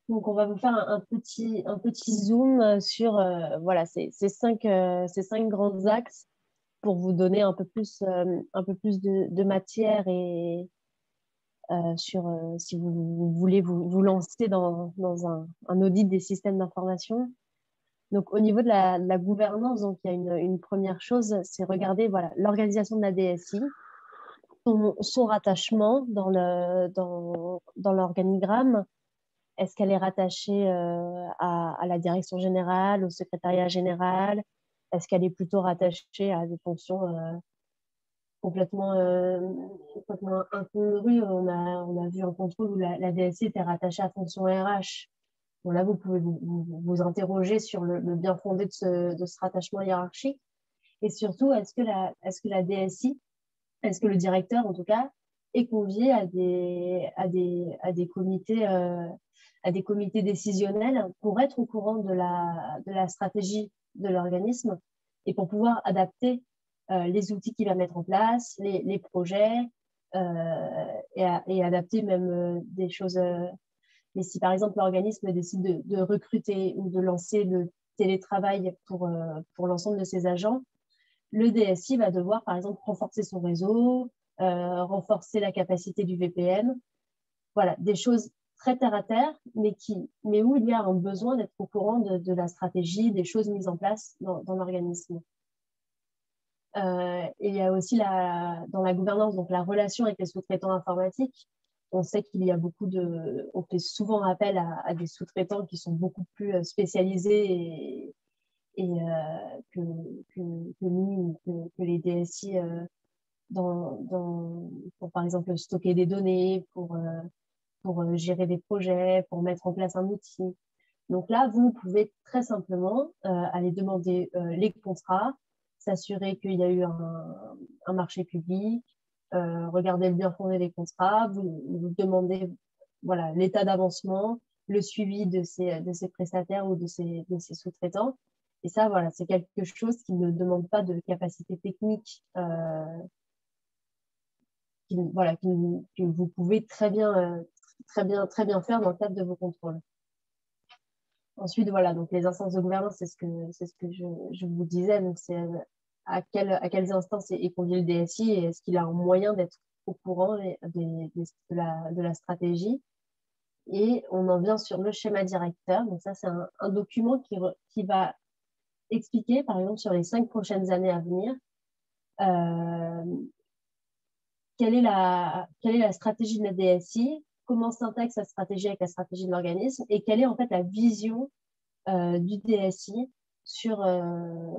Speaker 3: Donc, on va vous faire un petit zoom sur voilà, ces 5 grands axes pour vous donner un peu plus de matière et sur si vous voulez vous lancer dans un audit des systèmes d'information. Donc, au niveau de la gouvernance, donc, il y a une première chose, c'est regarder voilà, l'organisation de la DSI, son rattachement dans l'organigramme. Est-ce qu'elle est rattachée à la direction générale, au secrétariat général? Est-ce qu'elle est plutôt rattachée à des fonctions complètement incongrues? On a vu un contrôle où la DSI était rattachée à fonction RH. Bon, là, vous pouvez vous interroger sur le bien fondé de ce rattachement hiérarchique. Et surtout, est-ce que la DSI, est-ce que le directeur, en tout cas, est convié à des comités décisionnels pour être au courant de la stratégie de l'organisme et pour pouvoir adapter les outils qu'il va mettre en place, les projets et adapter même des choses. Mais si par exemple l'organisme décide de recruter ou de lancer le télétravail pour l'ensemble de ses agents, le DSI va devoir par exemple renforcer son réseau, renforcer la capacité du VPN. Voilà, des choses très terre à terre, mais où il y a un besoin d'être au courant de la stratégie, des choses mises en place dans l'organisme. Et il y a aussi dans la gouvernance, donc la relation avec les sous-traitants informatiques. On sait qu'il y a on fait souvent appel à des sous-traitants qui sont beaucoup plus spécialisés que nous, que les DSI pour par exemple stocker des données, pour gérer des projets, pour mettre en place un outil. Donc là, vous pouvez très simplement aller demander les contrats, s'assurer qu'il y a eu un marché public, regarder le bien fondé des contrats, vous demandez voilà, l'état d'avancement, le suivi de ces prestataires ou de ces sous-traitants. Et ça, voilà, c'est quelque chose qui ne demande pas de capacité technique, que vous pouvez très bien faire dans le cadre de vos contrôles. Ensuite, voilà, donc les instances de gouvernance, c'est ce que je vous disais. Donc, c'est à quelles instances est convié le DSI et est-ce qu'il a un moyen d'être au courant de la stratégie. Et on en vient sur le schéma directeur. Donc, ça, c'est un document qui va expliquer, par exemple, sur les 5 prochaines années à venir, quelle est la stratégie de la DSI, comment s'intègre sa stratégie avec la stratégie de l'organisme et quelle est en fait la vision du DSI sur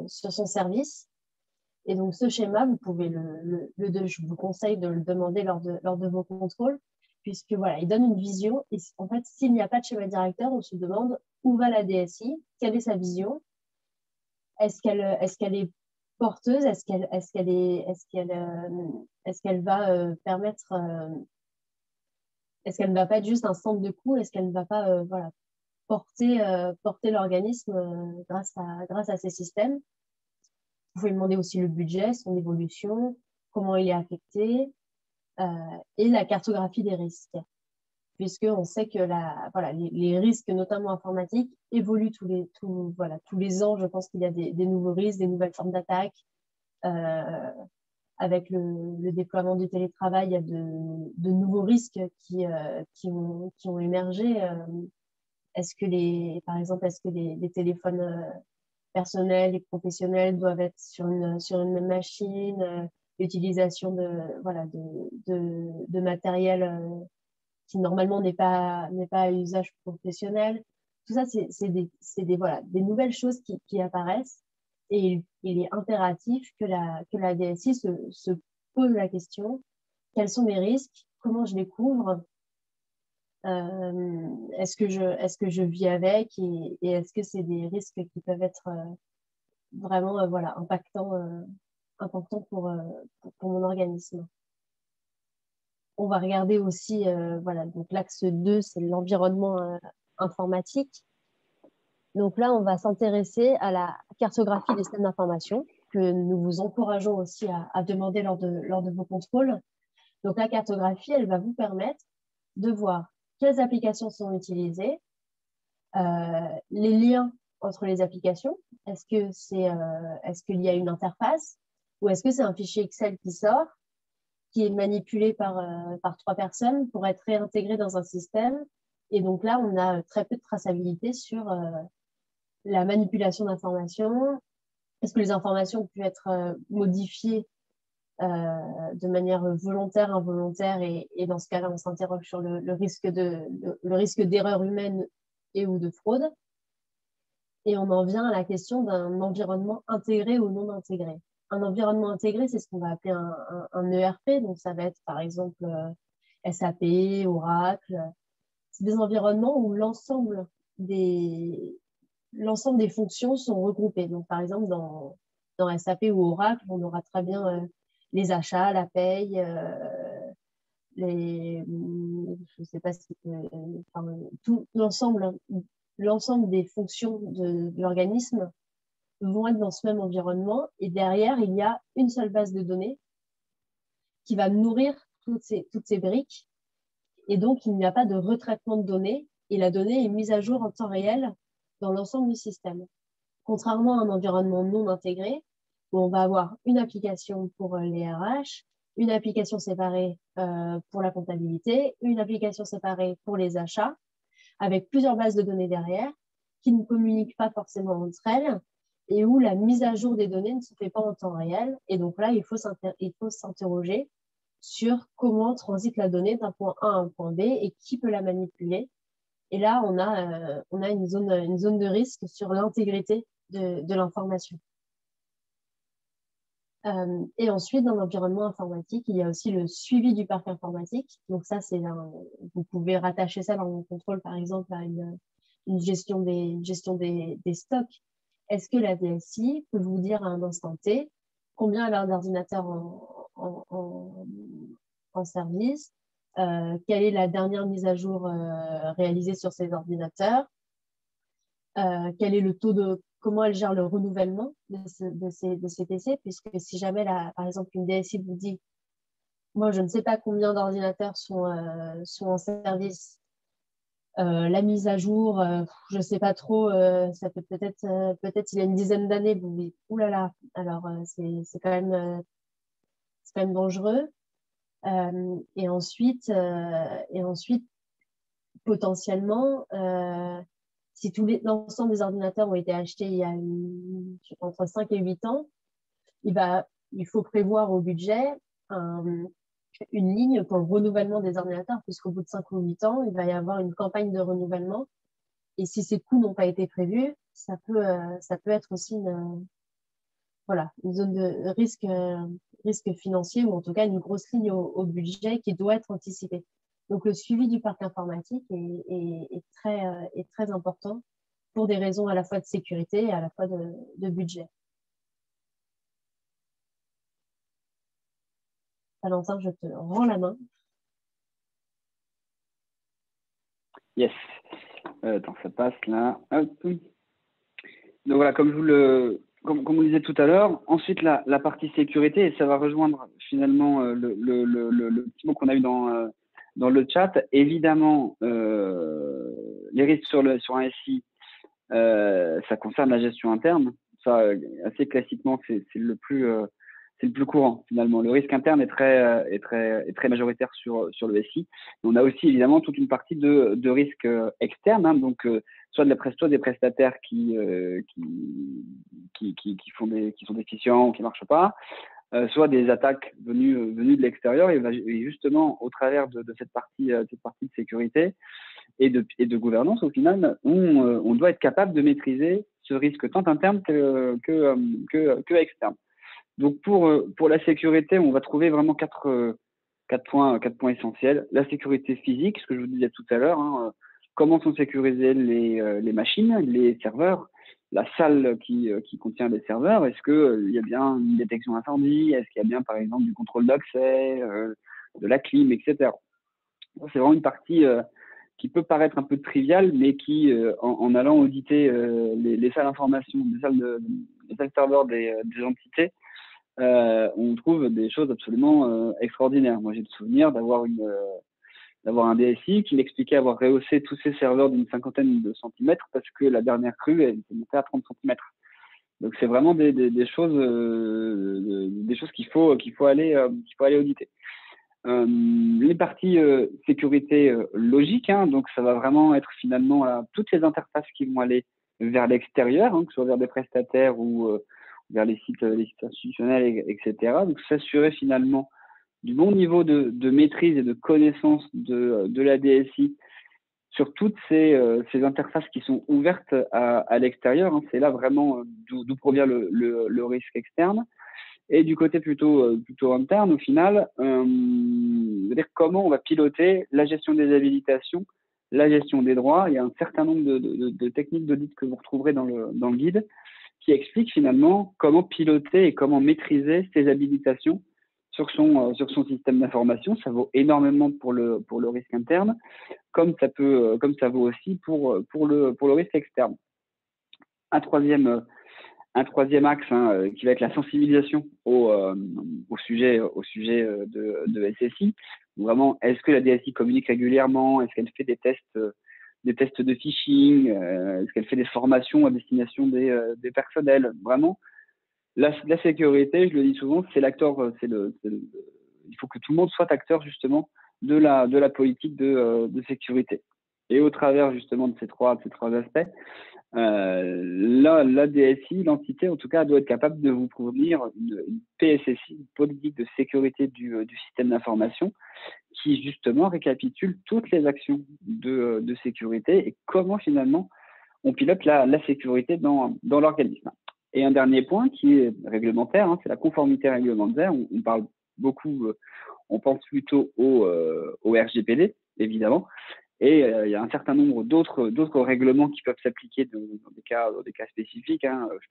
Speaker 3: son service. Et donc, ce schéma, vous pouvez je vous conseille de le demander lors de vos contrôles, puisque voilà, il donne une vision. Et en fait, s'il n'y a pas de schéma directeur, on se demande où va la DSI, quelle est sa vision, est-ce qu'elle est porteuse, est-ce qu'elle va permettre, est-ce qu'elle ne va pas être juste un centre de coût, est-ce qu'elle ne va pas voilà, porter l'organisme grâce à ces systèmes. Vous pouvez demander aussi le budget, son évolution, comment il est affecté et la cartographie des risques. Puisqu'on sait que les risques, notamment informatiques, évoluent tous les ans. Je pense qu'il y a des nouveaux risques, des nouvelles formes d'attaque. Avec le déploiement du télétravail, il y a de nouveaux risques qui ont émergé. Par exemple, est-ce que les téléphones personnels et professionnels doivent être sur une même machine, l'utilisation de matériel qui normalement n'est pas à usage professionnel. Tout ça, c'est des nouvelles choses qui apparaissent et il est impératif que la DSI se pose la question, quels sont mes risques, comment je les couvre, est-ce que je vis avec et est-ce que c'est des risques qui peuvent être vraiment impactants pour mon organisme. On va regarder aussi, donc l'axe 2, c'est l'environnement informatique. Donc là, on va s'intéresser à la cartographie des systèmes d'information que nous vous encourageons aussi à demander lors de vos contrôles. Donc la cartographie, elle va vous permettre de voir quelles applications sont utilisées, les liens entre les applications. Est-ce qu'il y a une interface ou est-ce que c'est un fichier Excel qui sort, qui est manipulé par 3 personnes pour être réintégré dans un système? Et donc là, on a très peu de traçabilité sur la manipulation d'informations. Est-ce que les informations ont pu être modifiées de manière volontaire, involontaire, et dans ce cas-là, on s'interroge sur le risque d'erreur humaine et ou de fraude. Et on en vient à la question d'un environnement intégré ou non intégré. Un environnement intégré, c'est ce qu'on va appeler un ERP, donc ça va être par exemple SAP, Oracle. C'est des environnements où l'ensemble des fonctions sont regroupées. Donc par exemple, dans SAP ou Oracle, on aura très bien les achats, la paye, je sais pas si tout l'ensemble des fonctions de l'organisme vont être dans ce même environnement. Et derrière, il y a une seule base de données qui va nourrir toutes ces briques. Et donc, il n'y a pas de retraitement de données et la donnée est mise à jour en temps réel dans l'ensemble du système. Contrairement à un environnement non intégré, où on va avoir une application pour les RH, une application séparée pour la comptabilité, une application séparée pour les achats, avec plusieurs bases de données derrière, qui ne communiquent pas forcément entre elles, et où la mise à jour des données ne se fait pas en temps réel. Et donc là, il faut s'interroger sur comment transite la donnée d'un point A à un point B et qui peut la manipuler. Et là, on a une zone de risque sur l'intégrité de l'information. Et ensuite, dans l'environnement informatique, il y a aussi le suivi du parc informatique. Donc ça, vous pouvez rattacher ça dans mon contrôle, par exemple, à une gestion des stocks. Est-ce que la DSI peut vous dire à un instant T combien elle a d'ordinateurs en service, quelle est la dernière mise à jour réalisée sur ces ordinateurs, quel est le taux comment elle gère le renouvellement de ces PC, puisque si jamais, par exemple, une DSI vous dit « Moi, je ne sais pas combien d'ordinateurs sont en service, la mise à jour, je ne sais pas trop, ça peut peut-être il y a une dizaine d'années, vous vous dites « Ouh là là, alors c'est quand même dangereux. » Et ensuite, potentiellement, si l'ensemble des ordinateurs ont été achetés il y a entre 5 et 8 ans, il faut prévoir au budget une ligne pour le renouvellement des ordinateurs, puisqu'au bout de 5 ou 8 ans, il va y avoir une campagne de renouvellement. Et si ces coûts n'ont pas été prévus, ça peut être aussi une zone de risque financier, ou en tout cas une grosse ligne au budget qui doit être anticipée. Donc, le suivi du parc informatique est très important pour des raisons à la fois de sécurité et à la fois de budget. Valentin, je te rends la main.
Speaker 2: Yes. Tant que ça passe là. Hop. Donc voilà, comme vous le disiez tout à l'heure, ensuite la partie sécurité, et ça va rejoindre finalement le petit mot qu'on a eu dans le chat. Évidemment, les risques sur un SI, ça concerne la gestion interne. Ça, assez classiquement, c'est le plus courant finalement. Le risque interne est très majoritaire sur le SI. On a aussi évidemment toute une partie de risque externe, hein, donc soit des prestataires qui sont déficients ou qui marchent pas, soit des attaques venues de l'extérieur, et justement au travers de cette partie de sécurité et de gouvernance, au final, on doit être capable de maîtriser ce risque tant interne que externe. Donc pour la sécurité, on va trouver vraiment quatre points essentiels. La sécurité physique, ce que je vous disais tout à l'heure, hein, comment sont sécurisées les machines, les serveurs, la salle qui contient les serveurs. Est-ce qu'il y a bien une détection incendie? Est-ce qu'il y a bien, par exemple, du contrôle d'accès, de la clim, etc. C'est vraiment une partie qui peut paraître un peu triviale, mais qui, en allant auditer les salles d'information, les salles serveurs des entités, on trouve des choses absolument extraordinaires. Moi, j'ai le souvenir d'avoir d'avoir un DSI qui m'expliquait avoir rehaussé tous ses serveurs d'une 50aine de centimètres parce que la dernière crue, elle était montée à 30 centimètres. Donc, c'est vraiment des choses qu'il faut aller auditer. Les parties sécurité logique, hein, donc ça va vraiment être finalement toutes les interfaces qui vont aller vers l'extérieur, hein, que ce soit vers des prestataires ou vers les sites institutionnels, etc. Donc, s'assurer finalement du bon niveau de maîtrise et de connaissance de la DSI sur toutes ces interfaces qui sont ouvertes à l'extérieur. Hein. C'est là vraiment d'où provient le risque externe. Et du côté plutôt interne, au final, c'est-à-dire comment on va piloter la gestion des habilitations, la gestion des droits. Il y a un certain nombre de techniques d'audit que vous retrouverez dans le guide qui expliquent finalement comment piloter et comment maîtriser ces habilitations sur son système d'information. Ça vaut énormément pour le risque interne, comme ça vaut aussi pour le risque externe. Un troisième axe, hein, qui va être la sensibilisation au sujet de SSI. Vraiment, est-ce que la DSI communique régulièrement? Est-ce qu'elle fait des tests de phishing? Est-ce qu'elle fait des formations à destination des personnels? Vraiment, la sécurité, je le dis souvent, c'est l'acteur, il faut que tout le monde soit acteur justement de la politique de sécurité. Et au travers justement de ces trois aspects, la DSI, l'entité en tout cas, doit être capable de vous fournir une PSSI, une politique de sécurité du système d'information, qui justement récapitule toutes les actions de sécurité et comment finalement on pilote la sécurité dans l'organisme. Et un dernier point qui est réglementaire, hein, c'est la conformité réglementaire. On parle beaucoup, on pense plutôt au RGPD, évidemment. Et il y a un certain nombre d'autres règlements qui peuvent s'appliquer dans des cas spécifiques. Hein. Je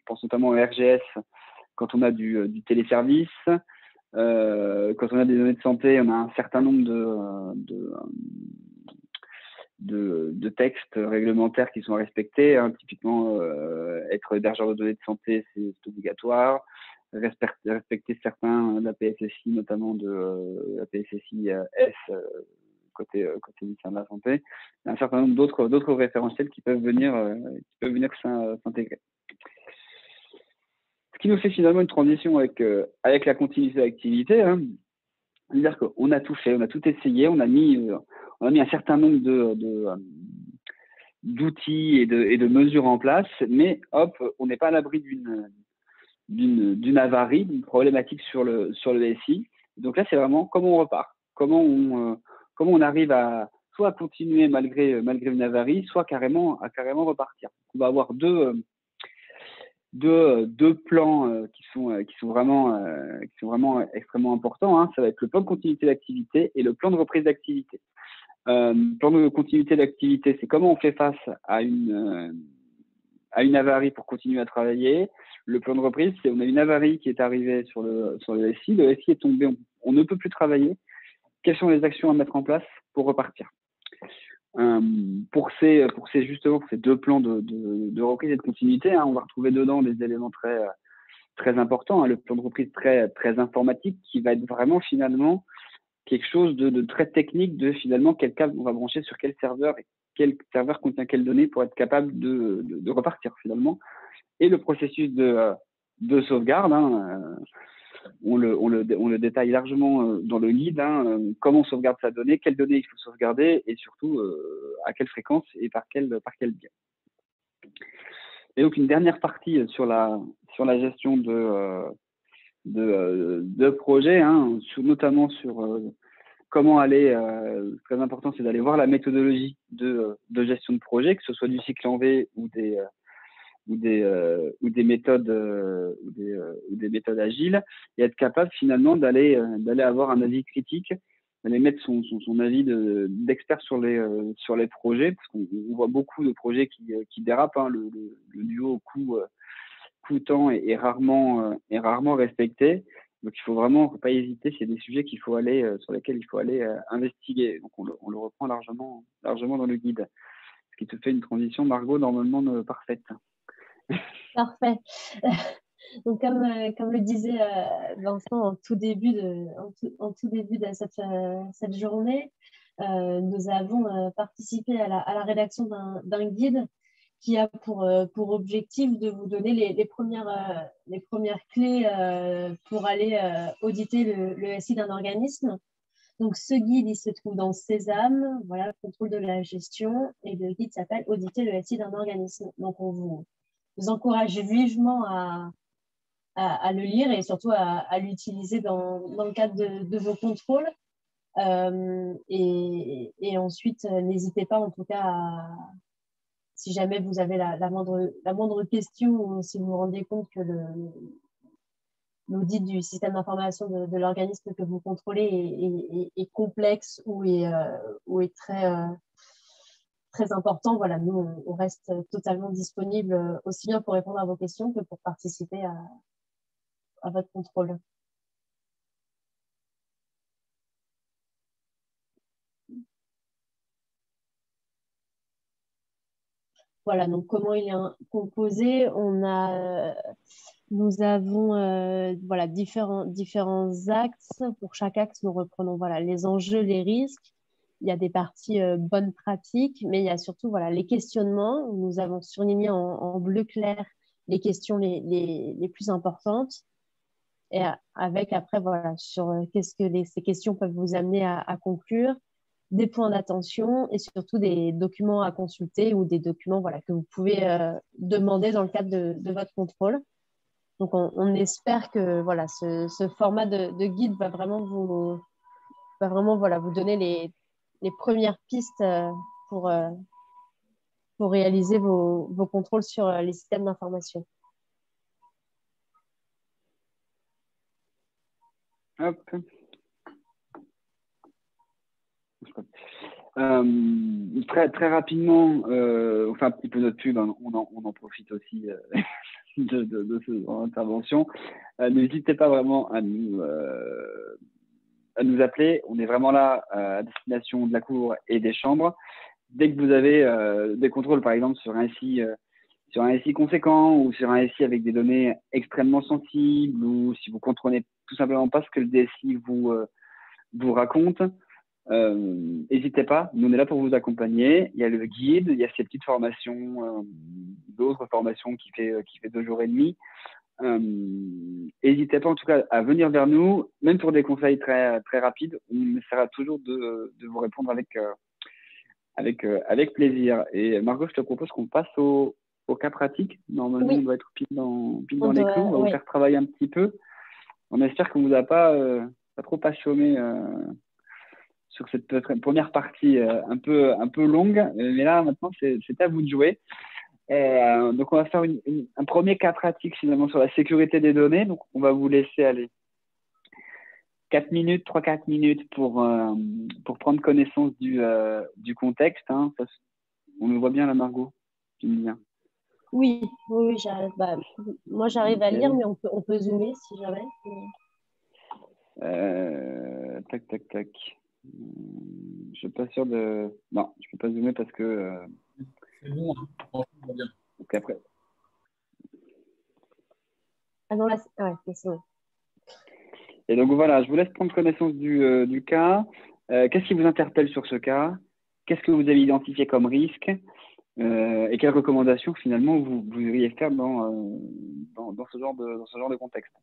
Speaker 2: pense notamment au RGS quand on a du téléservice. Quand on a des données de santé, on a un certain nombre de textes réglementaires qui sont respectés. Hein. Typiquement, être hébergeur de données de santé, c'est obligatoire. Respecter certains de la PSSI, notamment de la PSSI S, côté ministère de la Santé. Il y a un certain nombre d'autres référentiels qui peuvent venir s'intégrer. Ce qui nous fait finalement une transition avec la continuité d'activité. Hein. C'est-à-dire qu'on a tout fait, on a tout essayé, on a mis un certain nombre d'outils et de mesures en place, mais hop, on n'est pas à l'abri d'une avarie, d'une problématique sur le SI. Donc là, c'est vraiment comment on repart, comment on arrive à soit continuer malgré une avarie, soit carrément repartir. On va avoir deux plans qui sont vraiment extrêmement importants. Hein. Ça va être le plan de continuité d'activité et le plan de reprise d'activité. Plan de continuité d'activité, c'est comment on fait face à une avarie pour continuer à travailler. Le plan de reprise, c'est on a une avarie qui est arrivée sur le SI. Le SI est tombé, on ne peut plus travailler. Quelles sont les actions à mettre en place pour repartir? Pour ces deux plans de reprise et de continuité, hein, on va retrouver dedans des éléments très importants. Hein, le plan de reprise très informatique qui va être vraiment finalement quelque chose de très technique de finalement quel câble on va brancher sur quel serveur et quel serveur contient quelles données pour être capable de repartir finalement. Et le processus de sauvegarde, hein, on le détaille largement dans le guide, hein, comment on sauvegarde sa donnée, quelles données il faut sauvegarder et surtout à quelle fréquence et par quel biais. Et donc une dernière partie sur la gestion de projets, hein, notamment sur comment aller, très important, c'est d'aller voir la méthodologie de gestion de projet, que ce soit du cycle en V ou des méthodes agiles, et être capable finalement d'aller avoir un avis critique, d'aller mettre son avis d'expert sur les projets, parce qu'on voit beaucoup de projets qui dérapent, hein, le duo coût-temps est rarement respecté. Donc il faut pas hésiter, c'est des sujets sur lesquels il faut aller investiguer. Donc on le reprend largement dans le guide, ce qui te fait une transition, Margot, normalement parfaite.
Speaker 3: Parfait. Donc, comme le disait Vincent en tout début de cette journée, nous avons participé à la rédaction d'un guide qui a pour objectif de vous donner les premières clés pour aller auditer le SI d'un organisme. Donc, ce guide, il se trouve dans Sésame, voilà, contrôle de la gestion, et le guide s'appelle Auditer le SI d'un organisme. Donc, on vous encourage vivement à le lire et surtout à l'utiliser dans le cadre de vos contrôles. Et ensuite, n'hésitez pas en tout cas si jamais vous avez la moindre question ou si vous vous rendez compte que l'audit du système d'information de l'organisme que vous contrôlez est complexe ou est très important, voilà, nous, on reste totalement disponible aussi bien pour répondre à vos questions que pour participer à votre contrôle. Voilà, donc comment il est composé? Nous avons voilà, différents axes. Pour chaque axe, nous reprenons voilà, les enjeux, les risques. Il y a des parties bonnes pratiques, mais il y a surtout voilà, les questionnements. Nous avons surligné en bleu clair les questions les plus importantes. Et avec après, voilà, sur qu'est-ce que ces questions peuvent vous amener à conclure, des points d'attention et surtout des documents à consulter ou des documents voilà, que vous pouvez demander dans le cadre de votre contrôle. Donc, on espère que voilà, ce format de guide va vraiment voilà, vous donner les premières pistes pour réaliser vos contrôles sur les systèmes d'information.
Speaker 2: Hop. Très rapidement, on fait un petit peu notre pub, hein, on en profite aussi de cette intervention. N'hésitez pas vraiment à nous appeler. On est vraiment là à destination de la Cour et des chambres. Dès que vous avez des contrôles, par exemple, sur un SI conséquent ou sur un SI avec des données extrêmement sensibles, ou si vous ne comprenez tout simplement pas ce que le DSI vous raconte, n'hésitez pas, nous on est là pour vous accompagner. Il y a le guide, il y a ces petites formations, d'autres formations qui fait 2 jours et demi. N'hésitez pas en tout cas à venir vers nous, même pour des conseils très rapides. On essaiera toujours de vous répondre avec plaisir. Et Margot, je te propose qu'on passe au cas pratique. Normalement,
Speaker 3: Oui.
Speaker 2: on doit être pile dans les clous. On va vous faire travailler un petit peu. On espère qu'on ne vous a pas trop assommé sur cette première partie un peu longue. Mais là, maintenant, c'est à vous de jouer. Donc, on va faire un premier cas pratique finalement sur la sécurité des données. Donc, on va vous laisser aller 3-4 minutes pour prendre connaissance du contexte. Hein. Ça, on le voit bien là, Margot? Tu me dis bien.
Speaker 3: Oui, j'arrive. Moi, j'arrive à lire, mais on peut zoomer si jamais.
Speaker 2: Tac. Je suis pas sûr de. Non, je peux pas zoomer parce que.
Speaker 4: C'est bon, hein. Franchement, on voit bien.
Speaker 2: Donc après.
Speaker 3: Ah non, là, c'est bon.
Speaker 2: Et donc voilà, je vous laisse prendre connaissance du cas. Qu'est-ce qui vous interpelle sur ce cas? Qu'est-ce que vous avez identifié comme risque? Et quelles recommandations finalement vous iriez faire dans ce genre de contexte?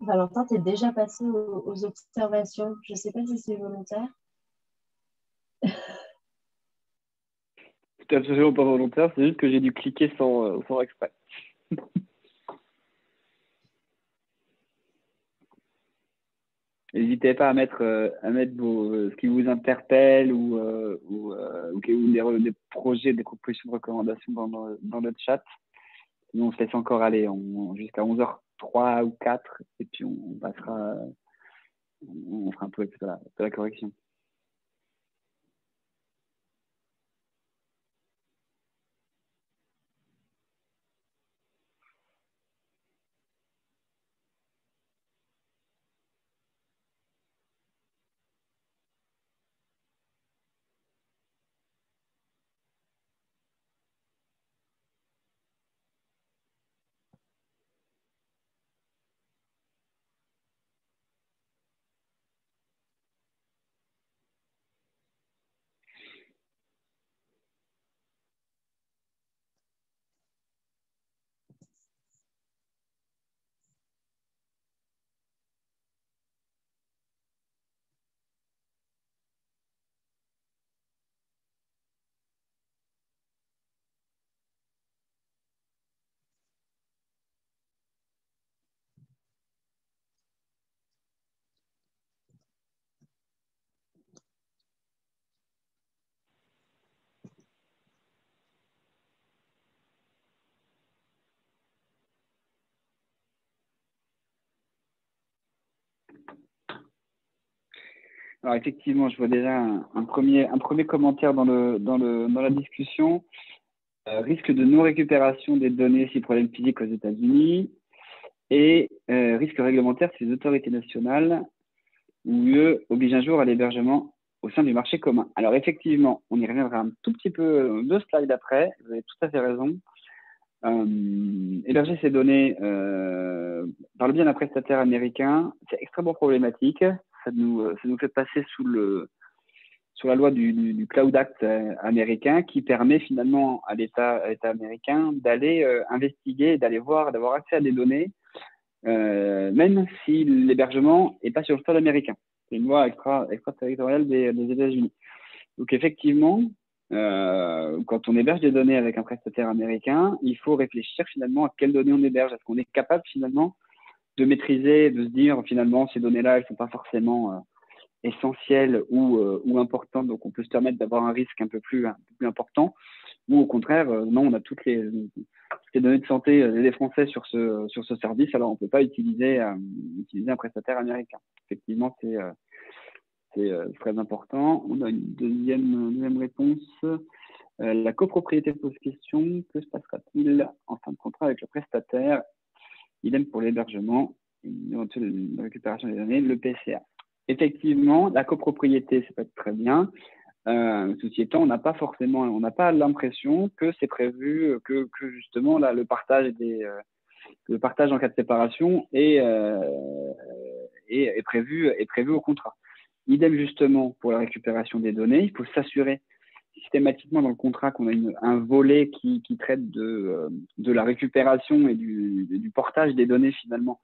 Speaker 3: Valentin, tu es déjà passé aux observations. Je ne sais pas si c'est volontaire.
Speaker 2: C'est absolument pas volontaire, c'est juste que j'ai dû cliquer sans exprès. N'hésitez pas à mettre ce qui vous interpelle ou des projets, des propositions de recommandations dans le chat. Sinon, on se laisse encore aller jusqu'à 11h03 ou 4 et puis on passera, on fera un peu de la correction. Alors effectivement, je vois déjà un premier commentaire dans la discussion. Risque de non-récupération des données si problème physique aux États-Unis et risque réglementaire si les autorités nationales ou UE obligent un jour à l'hébergement au sein du marché commun. Alors effectivement, on y reviendra un tout petit peu 2 slides après, vous avez tout à fait raison. Héberger ces données par le biais d'un prestataire américain, c'est extrêmement problématique. Ça nous fait passer sous la loi du Cloud Act américain qui permet finalement à l'État américain d'aller investiguer, d'aller voir, d'avoir accès à des données, même si l'hébergement n'est pas sur le sol américain. C'est une loi extraterritoriale des États-Unis. Donc effectivement, quand on héberge des données avec un prestataire américain, il faut réfléchir finalement à quelles données on héberge. Est-ce qu'on est capable finalement de maîtriser, de se dire finalement ces données-là, elles ne sont pas forcément essentielles ou importantes, donc on peut se permettre d'avoir un risque un peu plus important, ou au contraire, non, on a toutes les données de santé des Français sur ce service, alors on ne peut pas utiliser un prestataire américain. Effectivement, c'est très important. On a une deuxième réponse. La copropriété pose question. Que se passera-t-il en fin de contrat avec le prestataire? Idem pour l'hébergement, une récupération des données, le PCA. Effectivement, la copropriété, ça peut être très bien. Ceci étant, on n'a pas l'impression que c'est prévu, que justement là, le partage en cas de séparation est prévu au contrat. Idem justement pour la récupération des données, il faut s'assurer systématiquement dans le contrat qu'on a un volet qui traite de la récupération et du portage des données finalement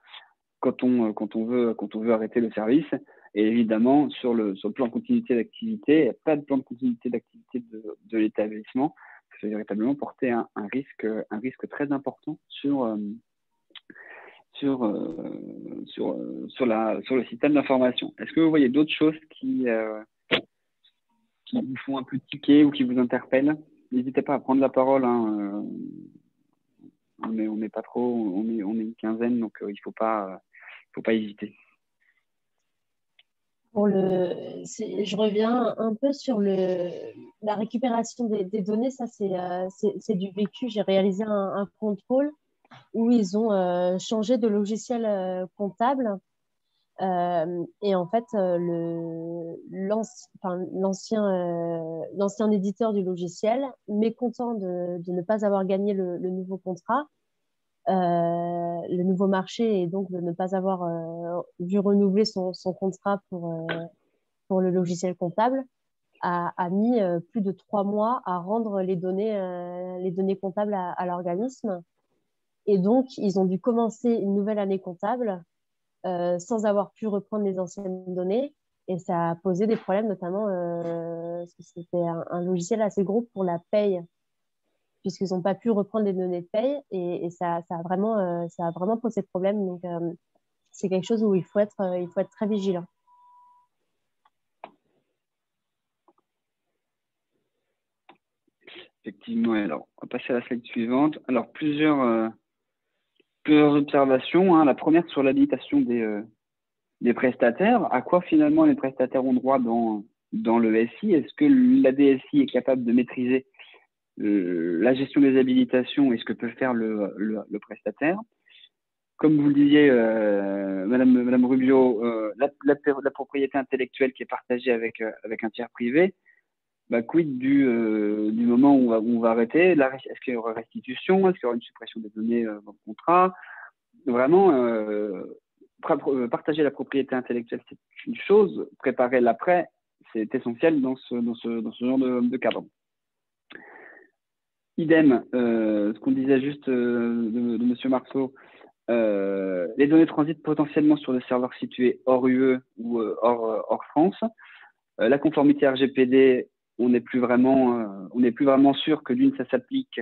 Speaker 2: quand on veut arrêter le service. Et évidemment, sur le plan de continuité d'activité, il n'y a pas de plan de continuité d'activité de l'établissement. Ça veut véritablement porter un risque très important sur le système d'information. Est-ce que vous voyez d'autres choses qui vous font un peu tiquer ou qui vous interpellent? N'hésitez pas à prendre la parole. Hein. On n'est pas trop, on est une quinzaine, donc il faut pas hésiter.
Speaker 3: Je reviens un peu sur la récupération des données. Ça, c'est du vécu. J'ai réalisé un contrôle où ils ont changé de logiciel comptable. Et en fait, l'ancien éditeur du logiciel, mécontent de ne pas avoir gagné le nouveau contrat, le nouveau marché et donc de ne pas avoir vu renouveler son contrat pour le logiciel comptable, a mis plus de 3 mois à rendre les données comptables à l'organisme. Et donc, ils ont dû commencer une nouvelle année comptable sans avoir pu reprendre les anciennes données. Et ça a posé des problèmes, notamment parce que c'était un logiciel assez gros pour la paye, puisqu'ils n'ont pas pu reprendre les données de paye. Et ça a vraiment posé problème. Donc, c'est quelque chose où il faut être très vigilant.
Speaker 2: Effectivement, alors, on va passer à la slide suivante. Alors, plusieurs observations. Hein. La première sur l'habilitation des prestataires. À quoi finalement les prestataires ont droit dans le SI? Est-ce que la DSI est capable de maîtriser la gestion des habilitations et ce que peut faire le prestataire? Comme vous le disiez, Madame Rubio, la propriété intellectuelle qui est partagée avec un tiers privé, quid du moment où on va arrêter? Est-ce qu'il y aura restitution? Est-ce qu'il y aura une suppression des données dans le contrat? Vraiment, partager la propriété intellectuelle, c'est une chose. Préparer l'après, c'est essentiel dans ce genre de cadre. Idem, ce qu'on disait juste de M. Marceau, les données transitent potentiellement sur des serveurs situés hors UE ou hors France. La conformité RGPD, on n'est plus vraiment sûr que d'une, ça s'applique,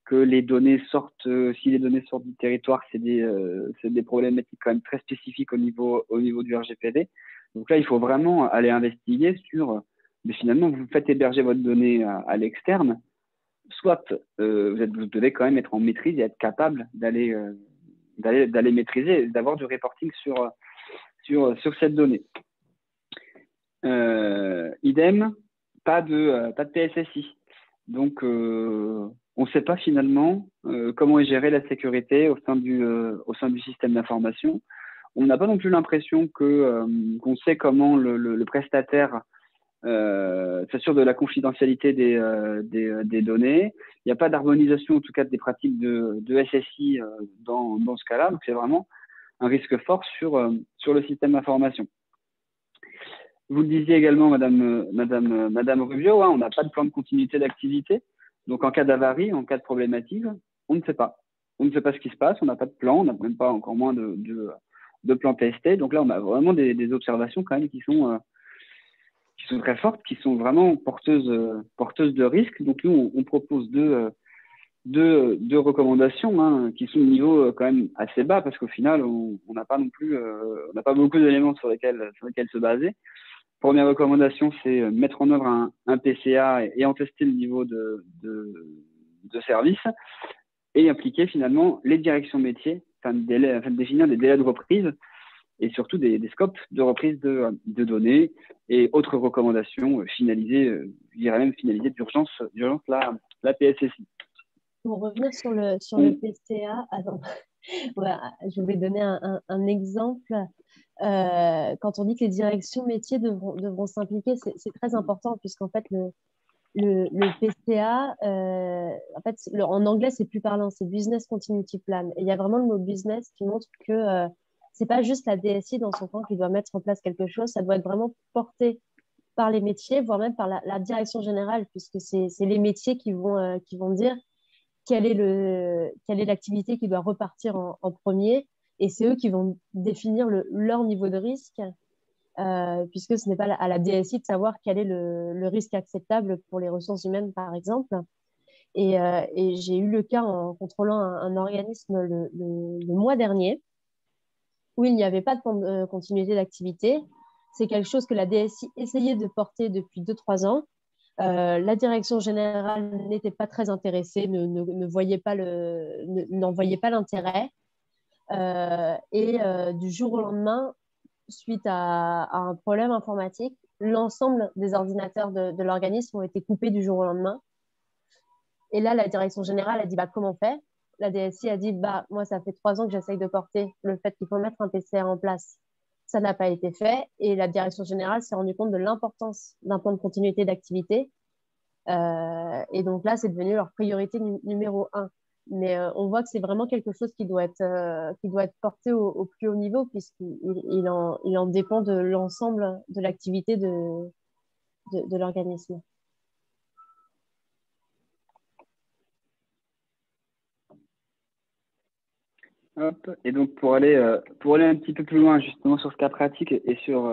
Speaker 2: que les données sortent, si les données sortent du territoire, c'est des problématiques quand même très spécifiques au niveau du RGPD. Donc là, il faut vraiment aller investiguer sur, mais finalement, vous faites héberger votre donnée à l'externe, soit vous devez quand même être en maîtrise et être capable d'aller maîtriser, d'avoir du reporting sur cette donnée. Idem, pas de PSSI. Donc, on ne sait pas finalement comment est gérée la sécurité au sein du système d'information. On n'a pas non plus l'impression qu'on sait comment le prestataire s'assure de la confidentialité des données. Il n'y a pas d'harmonisation, en tout cas, des pratiques de SSI dans ce cas-là. Donc, c'est vraiment un risque fort sur le système d'information. Vous le disiez également, Madame Rubio, hein, on n'a pas de plan de continuité d'activité. Donc, en cas d'avarie, en cas de problématique, on ne sait pas. On ne sait pas ce qui se passe, on n'a pas de plan, on n'a même pas encore moins de plan testé. Donc là, on a vraiment des observations quand même qui sont très fortes, qui sont vraiment porteuses de risques. Donc, nous, on propose deux recommandations hein, qui sont au niveau quand même assez bas parce qu'au final, on n'a pas non plus, on n'a pas beaucoup d'éléments sur lesquels se baser. Première recommandation, c'est mettre en œuvre un PCA et en tester le niveau de service et impliquer finalement les directions métiers, afin de définir des délais de reprise et surtout des scopes de reprise de données et autres recommandations finaliser, je dirais même finaliser d'urgence la PSSI.
Speaker 3: Pour revenir sur le PCA, voilà, je vais donner un exemple. Quand on dit que les directions métiers devront s'impliquer, c'est très important puisqu'en fait, le PCA, en fait, en anglais, c'est plus parlant, c'est Business Continuity Plan. Et il y a vraiment le mot business qui montre que c'est pas juste la DSI dans son camp qui doit mettre en place quelque chose, ça doit être vraiment porté par les métiers, voire même par la direction générale, puisque c'est les métiers qui vont dire quelle est l'activité qui doit repartir en premier, et c'est eux qui vont définir leur niveau de risque, puisque ce n'est pas à la DSI de savoir quel est le risque acceptable pour les ressources humaines, par exemple. Et j'ai eu le cas en contrôlant un organisme le mois dernier, où il n'y avait pas de continuité d'activité. C'est quelque chose que la DSI essayait de porter depuis 2-3 ans. La direction générale n'était pas très intéressée, n'en voyait pas l'intérêt. Et du jour au lendemain, suite à un problème informatique, l'ensemble des ordinateurs de l'organisme ont été coupés du jour au lendemain. Et là, la direction générale a dit comment on fait? La DSI a dit moi, ça fait 3 ans que j'essaye de porter le fait qu'il faut mettre un PCR en place. Ça n'a pas été fait. Et la direction générale s'est rendue compte de l'importance d'un plan de continuité d'activité. Et donc là, c'est devenu leur priorité numéro 1. Mais on voit que c'est vraiment quelque chose qui doit être porté au plus haut niveau, puisqu'il en dépend de l'ensemble de l'activité de l'organisme.
Speaker 2: Hop. Et donc, pour aller un petit peu plus loin, justement, sur ce cas pratique et sur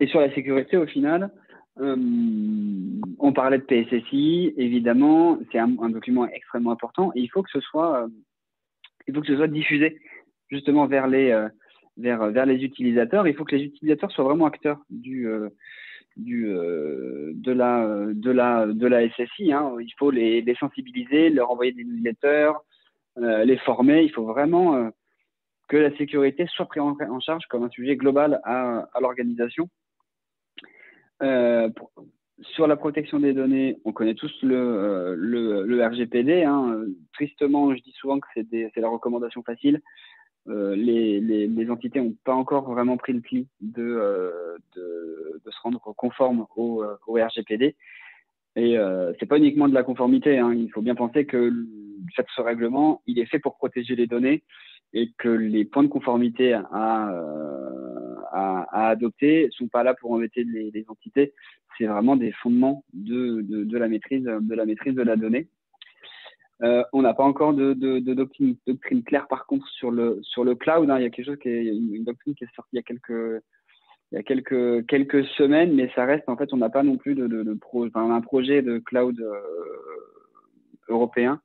Speaker 2: la sécurité, au final, on parlait de PSSI, évidemment, c'est un document extrêmement important et il faut que ce soit diffusé justement vers les utilisateurs. Il faut que les utilisateurs soient vraiment acteurs de la SSI. Hein. Il faut les sensibiliser, leur envoyer des newsletters, les former. Il faut vraiment que la sécurité soit prise en charge comme un sujet global à l'organisation. Sur la protection des données, on connaît tous le RGPD. Hein. Tristement, je dis souvent que c'est la recommandation facile. Les entités n'ont pas encore vraiment pris le pli de se rendre conforme au RGPD. Et c'est pas uniquement de la conformité. Hein. Il faut bien penser que ce règlement, il est fait pour protéger les données et que les points de conformité à adopter sont pas là pour embêter les entités. C'est vraiment des fondements de la maîtrise de la donnée. On n'a pas encore de doctrine claire par contre sur le cloud. Hein. Il y a quelque chose une doctrine qui est sortie il y a quelques semaines, mais ça reste en fait, on n'a pas non plus un projet de cloud européen.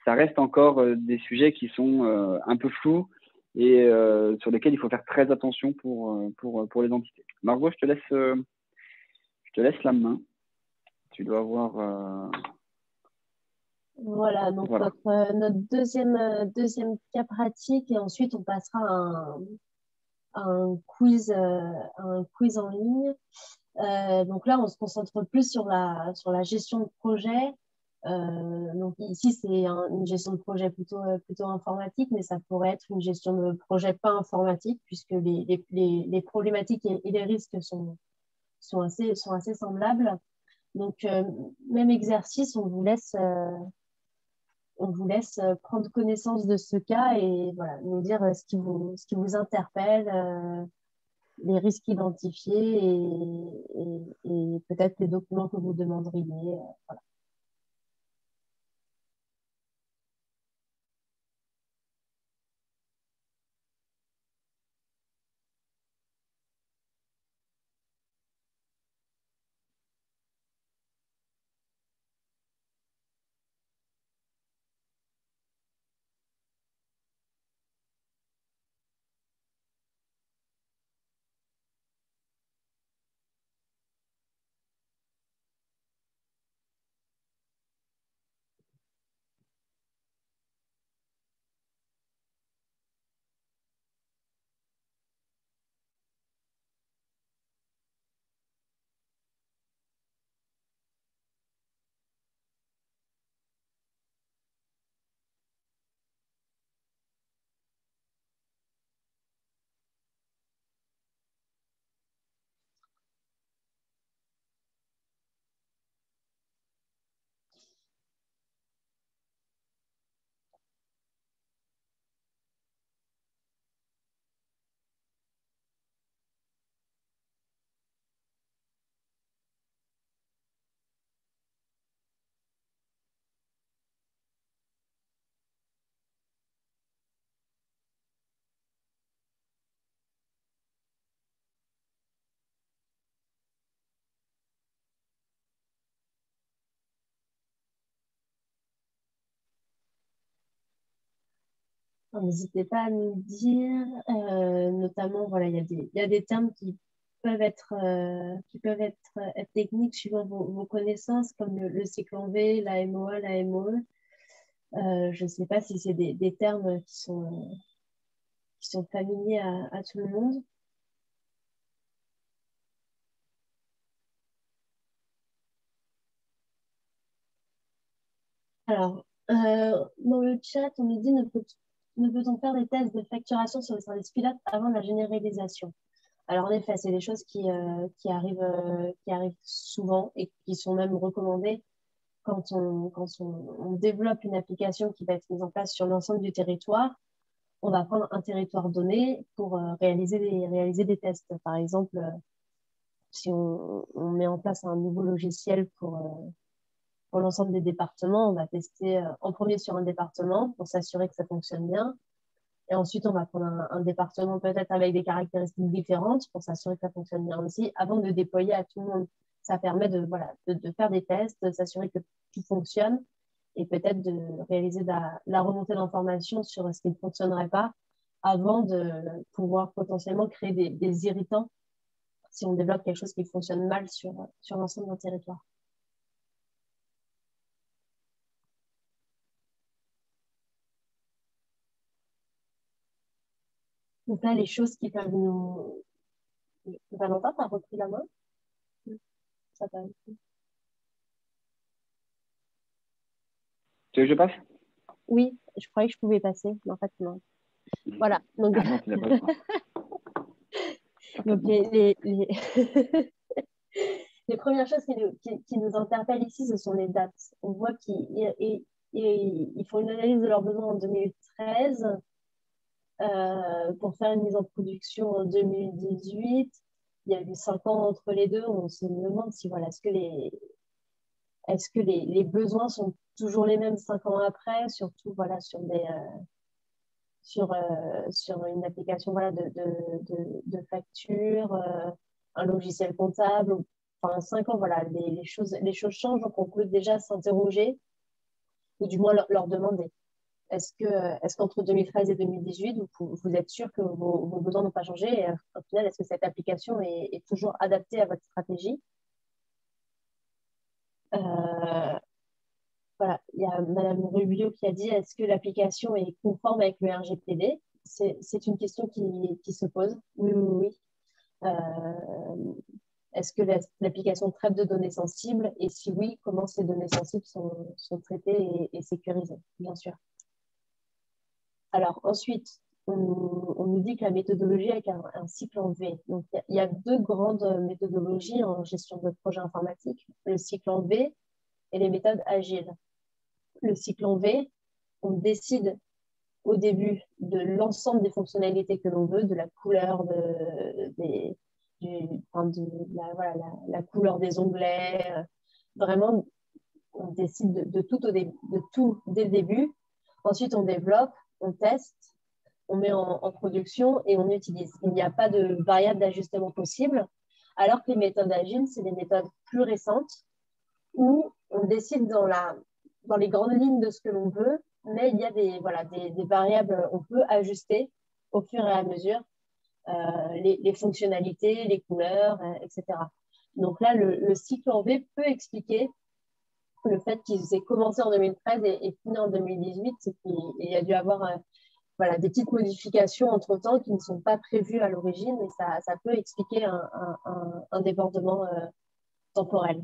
Speaker 2: Ça reste encore des sujets qui sont un peu flous et sur lesquels il faut faire très attention pour les entités. Margot, je te laisse la main. Tu dois avoir.
Speaker 3: Voilà, donc
Speaker 2: Voilà.
Speaker 3: notre deuxième cas pratique, et ensuite on passera à un quiz en ligne. Donc là, on se concentre plus sur la gestion de projet. Donc ici, c'est une gestion de projet plutôt informatique, mais ça pourrait être une gestion de projet pas informatique, puisque les problématiques et les risques sont assez semblables. Donc, même exercice, on vous laisse prendre connaissance de ce cas et voilà, nous dire ce qui vous interpelle, les risques identifiés et peut-être les documents que vous demanderiez. Voilà. N'hésitez pas à nous dire, notamment, voilà, il y a des termes qui peuvent être techniques suivant vos connaissances, comme le cycle en V, la MOA, la MOE. Je ne sais pas si c'est des termes qui sont familiers à tout le monde. Alors, dans le chat, on nous dit ne peut-on faire des tests de facturation sur les services pilotes avant la généralisation? Alors, en effet, c'est des choses qui arrivent souvent et qui sont même recommandées quand on développe une application qui va être mise en place sur l'ensemble du territoire. On va prendre un territoire donné pour réaliser des tests. Par exemple, si on met en place un nouveau logiciel pour l'ensemble des départements, on va tester en premier sur un département pour s'assurer que ça fonctionne bien. Et ensuite, on va prendre un département peut-être avec des caractéristiques différentes pour s'assurer que ça fonctionne bien aussi avant de déployer à tout le monde. Ça permet de, voilà, de faire des tests, de s'assurer que tout fonctionne et peut-être de réaliser la remontée d'informations sur ce qui ne fonctionnerait pas avant de pouvoir potentiellement créer des irritants si on développe quelque chose qui fonctionne mal sur l'ensemble d'un territoire. Donc là, les choses qui peuvent nous... Valentin, tu as repris la main? Ça t'a...
Speaker 2: Tu veux que je passe?
Speaker 3: Oui, je croyais que je pouvais passer, mais en fait, non. Voilà. Donc,
Speaker 2: Ah non, tu n'as pas le droit.
Speaker 3: donc les premières choses qui nous interpellent ici, ce sont les dates. On voit qu'ils font une analyse de leurs besoins en 2013 pour faire une mise en production en 2018. Il y a eu 5 ans entre les deux. On se demande si, voilà, est-ce que les besoins sont toujours les mêmes 5 ans après, surtout voilà, sur une application voilà, de facture, un logiciel comptable. Enfin, 5 ans, voilà, les choses changent, donc on peut déjà s'interroger ou du moins leur demander. Est-ce qu'entre 2013 et 2018, vous êtes sûr que vos besoins n'ont pas changé et au final, est-ce que cette application est toujours adaptée à votre stratégie? Voilà, il y a Madame Rubio qui a dit est-ce que l'application est conforme avec le RGPD? C'est une question qui se pose. Oui, oui, oui. Est-ce que l'application traite de données sensibles? Et si oui, comment ces données sensibles sont traitées et sécurisées, bien sûr. Alors ensuite, on nous dit que la méthodologie avec un cycle en V. Donc il y a 2 grandes méthodologies en gestion de projet informatique, le cycle en V et les méthodes agiles. Le cycle en V, on décide au début de l'ensemble des fonctionnalités que l'on veut, de la couleur la couleur des onglets. Vraiment, on décide de tout dès le début. Ensuite, on développe, on teste, on met en production et on utilise. Il n'y a pas de variable d'ajustement possible, alors que les méthodes agiles, c'est des méthodes plus récentes où on décide dans les grandes lignes de ce que l'on veut, mais il y a des variables, on peut ajuster au fur et à mesure les fonctionnalités, les couleurs, etc. Donc là, le cycle en V peut expliquer le fait qu'ils aient commencé en 2013 et fini en 2018, c'est qu'il y a dû avoir des petites modifications entre-temps qui ne sont pas prévues à l'origine, et ça peut expliquer un débordement temporel.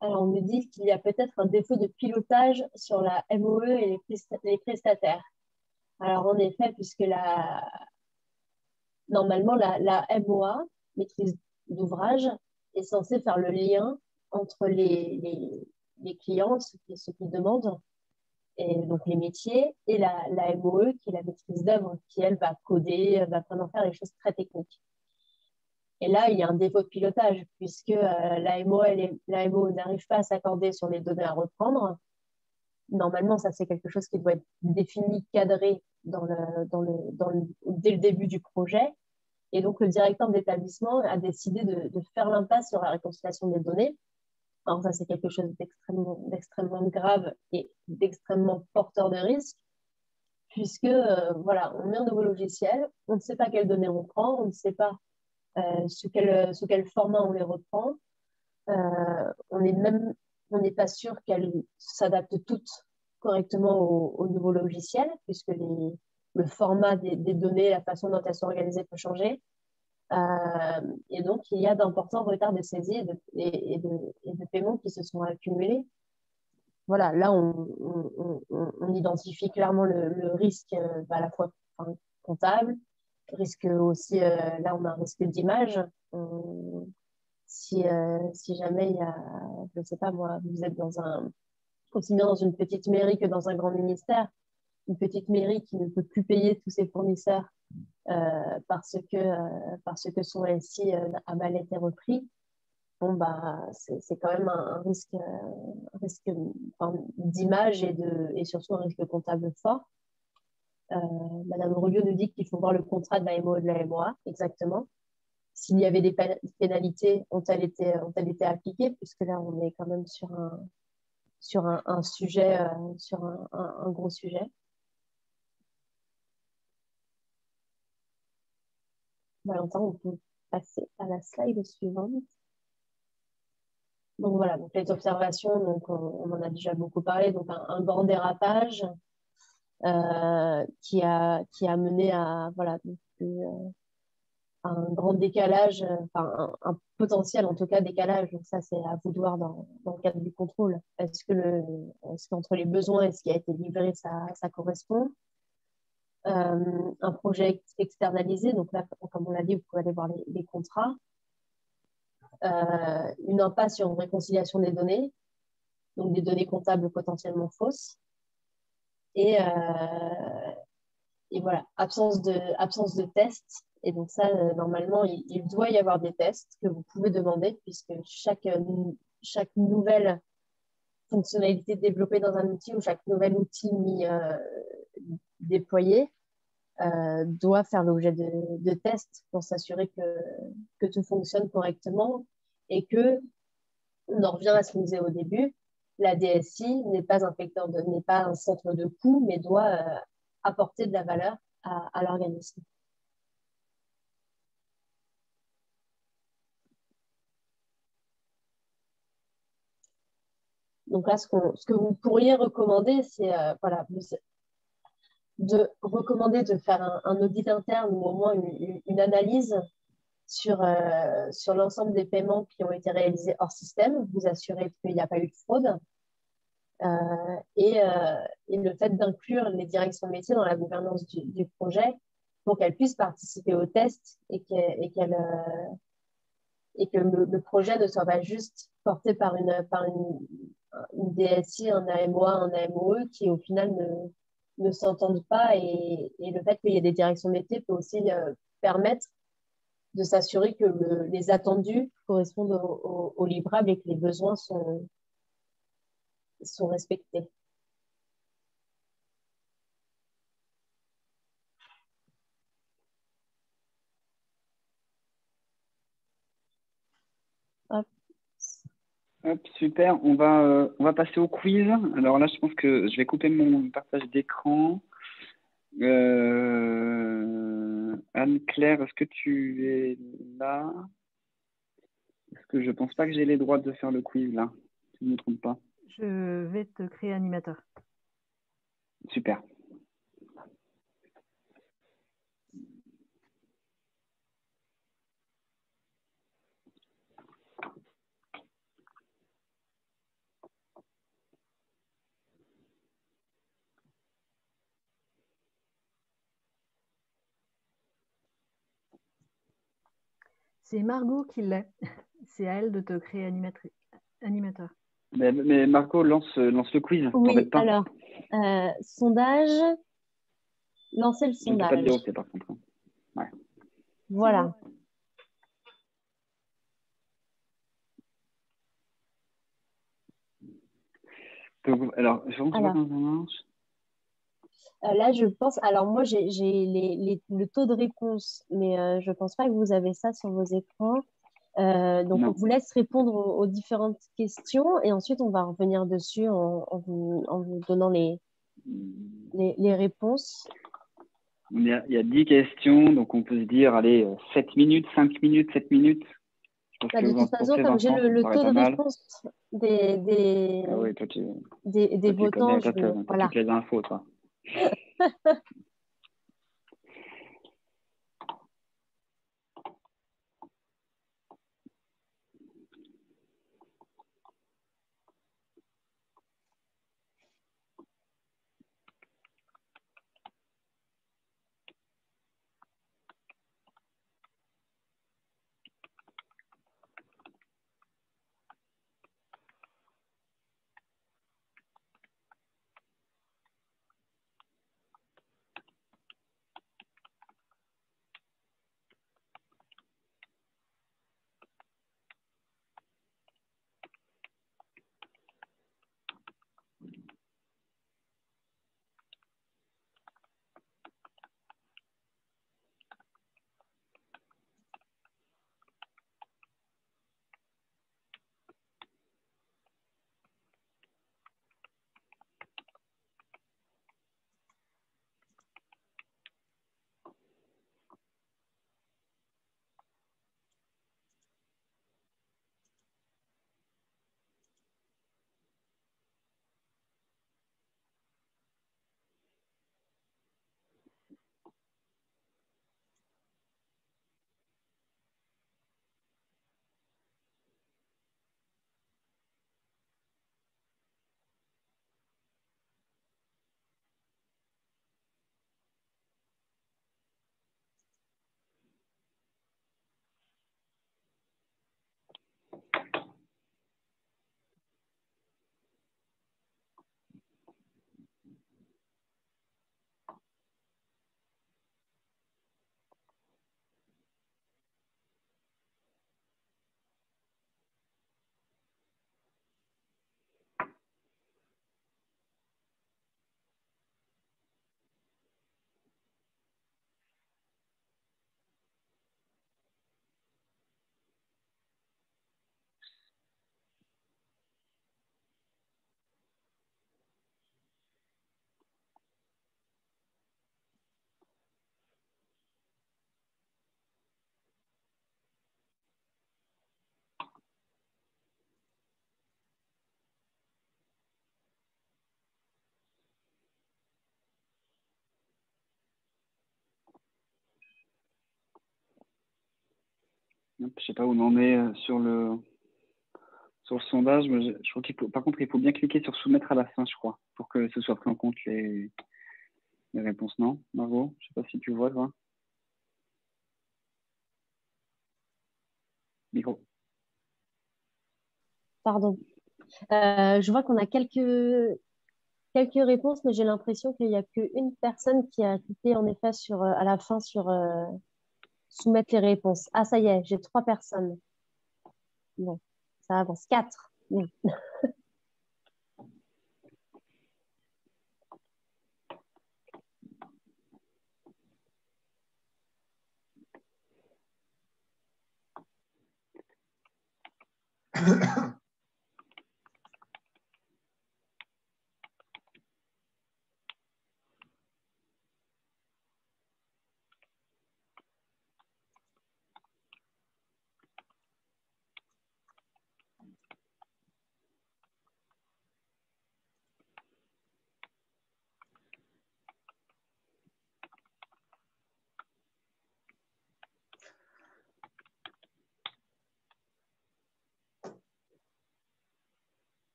Speaker 3: Alors, on nous dit qu'il y a peut-être un défaut de pilotage sur la MOE et les prestataires. Alors, en effet, puisque normalement, la MOA, maîtrise d'ouvrage, est censée faire le lien entre les clients, ceux qui demandent, et donc les métiers, et la MOE, qui est la maîtrise d'œuvre, qui, elle, va coder, va vraiment faire les choses très techniques. Et là, il y a un défaut de pilotage, puisque la MOE n'arrive pas à s'accorder sur les données à reprendre. Normalement, ça, c'est quelque chose qui doit être défini, cadré dès le début du projet. Et donc, le directeur d'établissement a décidé de faire l'impasse sur la réconciliation des données. Alors, ça, c'est quelque chose d'extrêmement grave et d'extrêmement porteur de risque, puisque, on met un nouveau logiciel, on ne sait pas quelles données on prend, on ne sait pas sous quel format on les reprend. On n'est pas sûr qu'elles s'adaptent toutes correctement au nouveau logiciel, puisque le format des données, la façon dont elles sont organisées peut changer. Et donc, il y a d'importants retards de saisie et de paiement qui se sont accumulés. Voilà, là, on identifie clairement le risque à la fois comptable, risque aussi, là, on a un risque d'image. Si jamais il y a, je ne sais pas moi, vous êtes aussi bien dans une petite mairie que dans un grand ministère, une petite mairie qui ne peut plus payer tous ses fournisseurs parce que son SI a mal été repris, bon, c'est quand même un risque d'image et surtout un risque comptable fort. Madame Rubio nous dit qu'il faut voir le contrat de la MO et de la MOA, exactement. S'il y avait des pénalités, ont-elles été appliquées, puisque là, on est quand même sur un sujet, sur un gros sujet. Valentin, on peut passer à la slide suivante. Donc voilà, donc les observations, donc on en a déjà beaucoup parlé, donc un grand dérapage qui a mené à voilà, donc, un grand décalage, enfin un potentiel en tout cas décalage. Donc ça, c'est à vous de voir dans le cadre du contrôle. Est-ce qu'entre les besoins et ce qui a été livré, ça correspond? Un projet externalisé, donc là, comme on l'a dit, vous pouvez aller voir les contrats. Une impasse sur une réconciliation des données, donc des données comptables potentiellement fausses. Et voilà, absence de tests. Et donc ça, normalement, il doit y avoir des tests que vous pouvez demander, puisque chaque nouvelle fonctionnalité développée dans un outil ou chaque nouvel outil déployé doit faire l'objet de tests pour s'assurer que tout fonctionne correctement et que, on en revient à ce qu'on disait au début, la DSI n'est pas n'est pas un centre de coût, mais doit apporter de la valeur à l'organisme. Donc là, ce que vous pourriez recommander, c'est voilà, de recommander de faire un audit interne ou au moins une analyse sur l'ensemble des paiements qui ont été réalisés hors système, vous assurer qu'il n'y a pas eu de fraude. Et le fait d'inclure les directions métiers dans la gouvernance du projet pour qu'elles puissent participer au test et que le projet ne soit pas juste porté par une DSI, un AMOA, un AMOE qui au final ne s'entendent pas et le fait qu'il y ait des directions métiers peut aussi permettre de s'assurer que les attendus correspondent aux livrables et que les besoins sont respectés.
Speaker 2: Hop, super, on va passer au quiz. Alors là, je pense que je vais couper mon partage d'écran. Anne-Claire, est-ce que tu es là? Parce que je pense pas que j'ai les droits de faire le quiz là, si je ne me trompe pas.
Speaker 5: Je vais te créer animateur.
Speaker 2: Super.
Speaker 5: C'est Margot qui l'est. C'est à elle de te créer animateur.
Speaker 2: Mais Marco, lance le quiz.
Speaker 3: Oui,
Speaker 2: pas.
Speaker 3: Alors, sondage, lancer le
Speaker 2: Je ne peux
Speaker 3: sondage.
Speaker 2: pas te déroger par contre. Ouais.
Speaker 3: Voilà.
Speaker 2: Donc, alors, je pense
Speaker 3: Alors.
Speaker 2: comment ça marche.
Speaker 3: Là, je pense, alors moi, j'ai le taux de réponse, mais je ne pense pas que vous avez ça sur vos écrans. Donc,
Speaker 2: Non.
Speaker 3: on vous laisse répondre aux différentes questions et ensuite, on va revenir dessus en vous donnant les réponses.
Speaker 2: Il y a 10 questions, donc on peut se dire, allez, 7 minutes, 5 minutes, 7 minutes.
Speaker 3: Bah, de toute façon, comme j'ai le taux de réponse des votants,
Speaker 2: voilà. Toutes les infos, toi. Je ne sais pas où on en est sur le sondage, mais je crois par contre, il faut bien cliquer sur soumettre à la fin, je crois, pour que ce soit pris en compte les réponses. Non, Margot, je ne sais pas si tu vois, toi. Micro.
Speaker 3: Pardon. Je vois qu'on a quelques réponses, mais j'ai l'impression qu'il n'y a qu'une personne qui a cliqué en effet à la fin sur soumettre les réponses. Ah, ça y est, j'ai 3 personnes. Bon, ça avance. 4. Bon.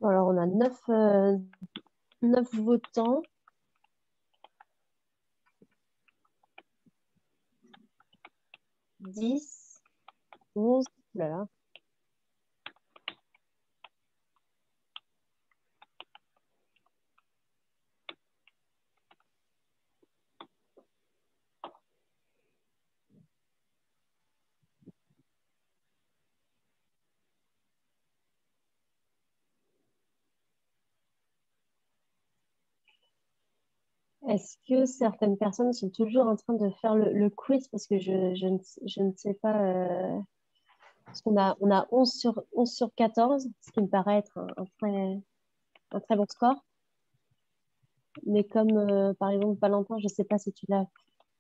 Speaker 3: Alors, on a 9 votants. 10, 11. Voilà. Est-ce que certaines personnes sont toujours en train de faire le quiz parce que je ne sais pas. Parce on a 11 sur 14, ce qui me paraît être un très bon score. Mais comme par exemple Valentin, je ne sais pas si tu l'as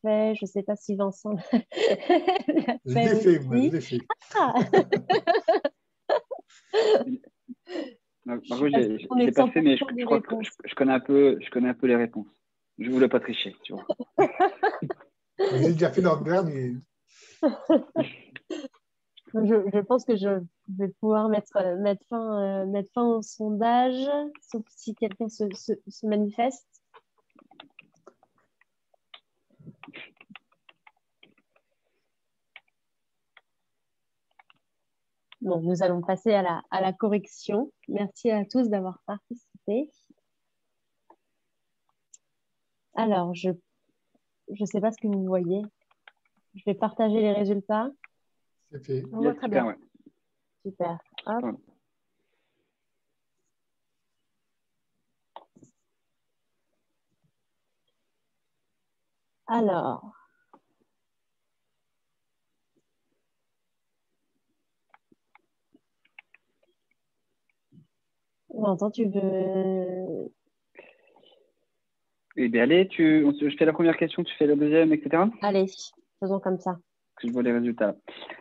Speaker 3: fait, je ne sais pas si Vincent l'a
Speaker 1: Je
Speaker 3: fait
Speaker 1: l'ai fait, moi, je
Speaker 3: aussi.
Speaker 1: l'ai fait.
Speaker 3: Ah
Speaker 2: Margot,
Speaker 3: Est-ce qu'on
Speaker 2: je
Speaker 3: est
Speaker 2: l'ai pas fait, mais
Speaker 3: 100% des
Speaker 2: je crois que
Speaker 3: réponses?
Speaker 2: je connais un peu les réponses. Je voulais pas tricher, tu vois.
Speaker 1: J'ai déjà fait l'an dernier.
Speaker 3: Je pense que je vais pouvoir mettre fin au sondage, sauf si quelqu'un se manifeste. Bon, nous allons passer à la correction. Merci à tous d'avoir participé. Alors, je ne sais pas ce que vous voyez. Je vais partager les résultats.
Speaker 1: C'est fait.
Speaker 5: On voit très
Speaker 2: Super,
Speaker 5: bien.
Speaker 2: ouais.
Speaker 3: Super. Hop.
Speaker 2: Pardon.
Speaker 3: Alors, Valentin, tu veux...
Speaker 2: Eh bien, allez, je fais la première question, tu fais la deuxième, etc.
Speaker 3: Allez, faisons comme ça.
Speaker 2: Que je vois les résultats.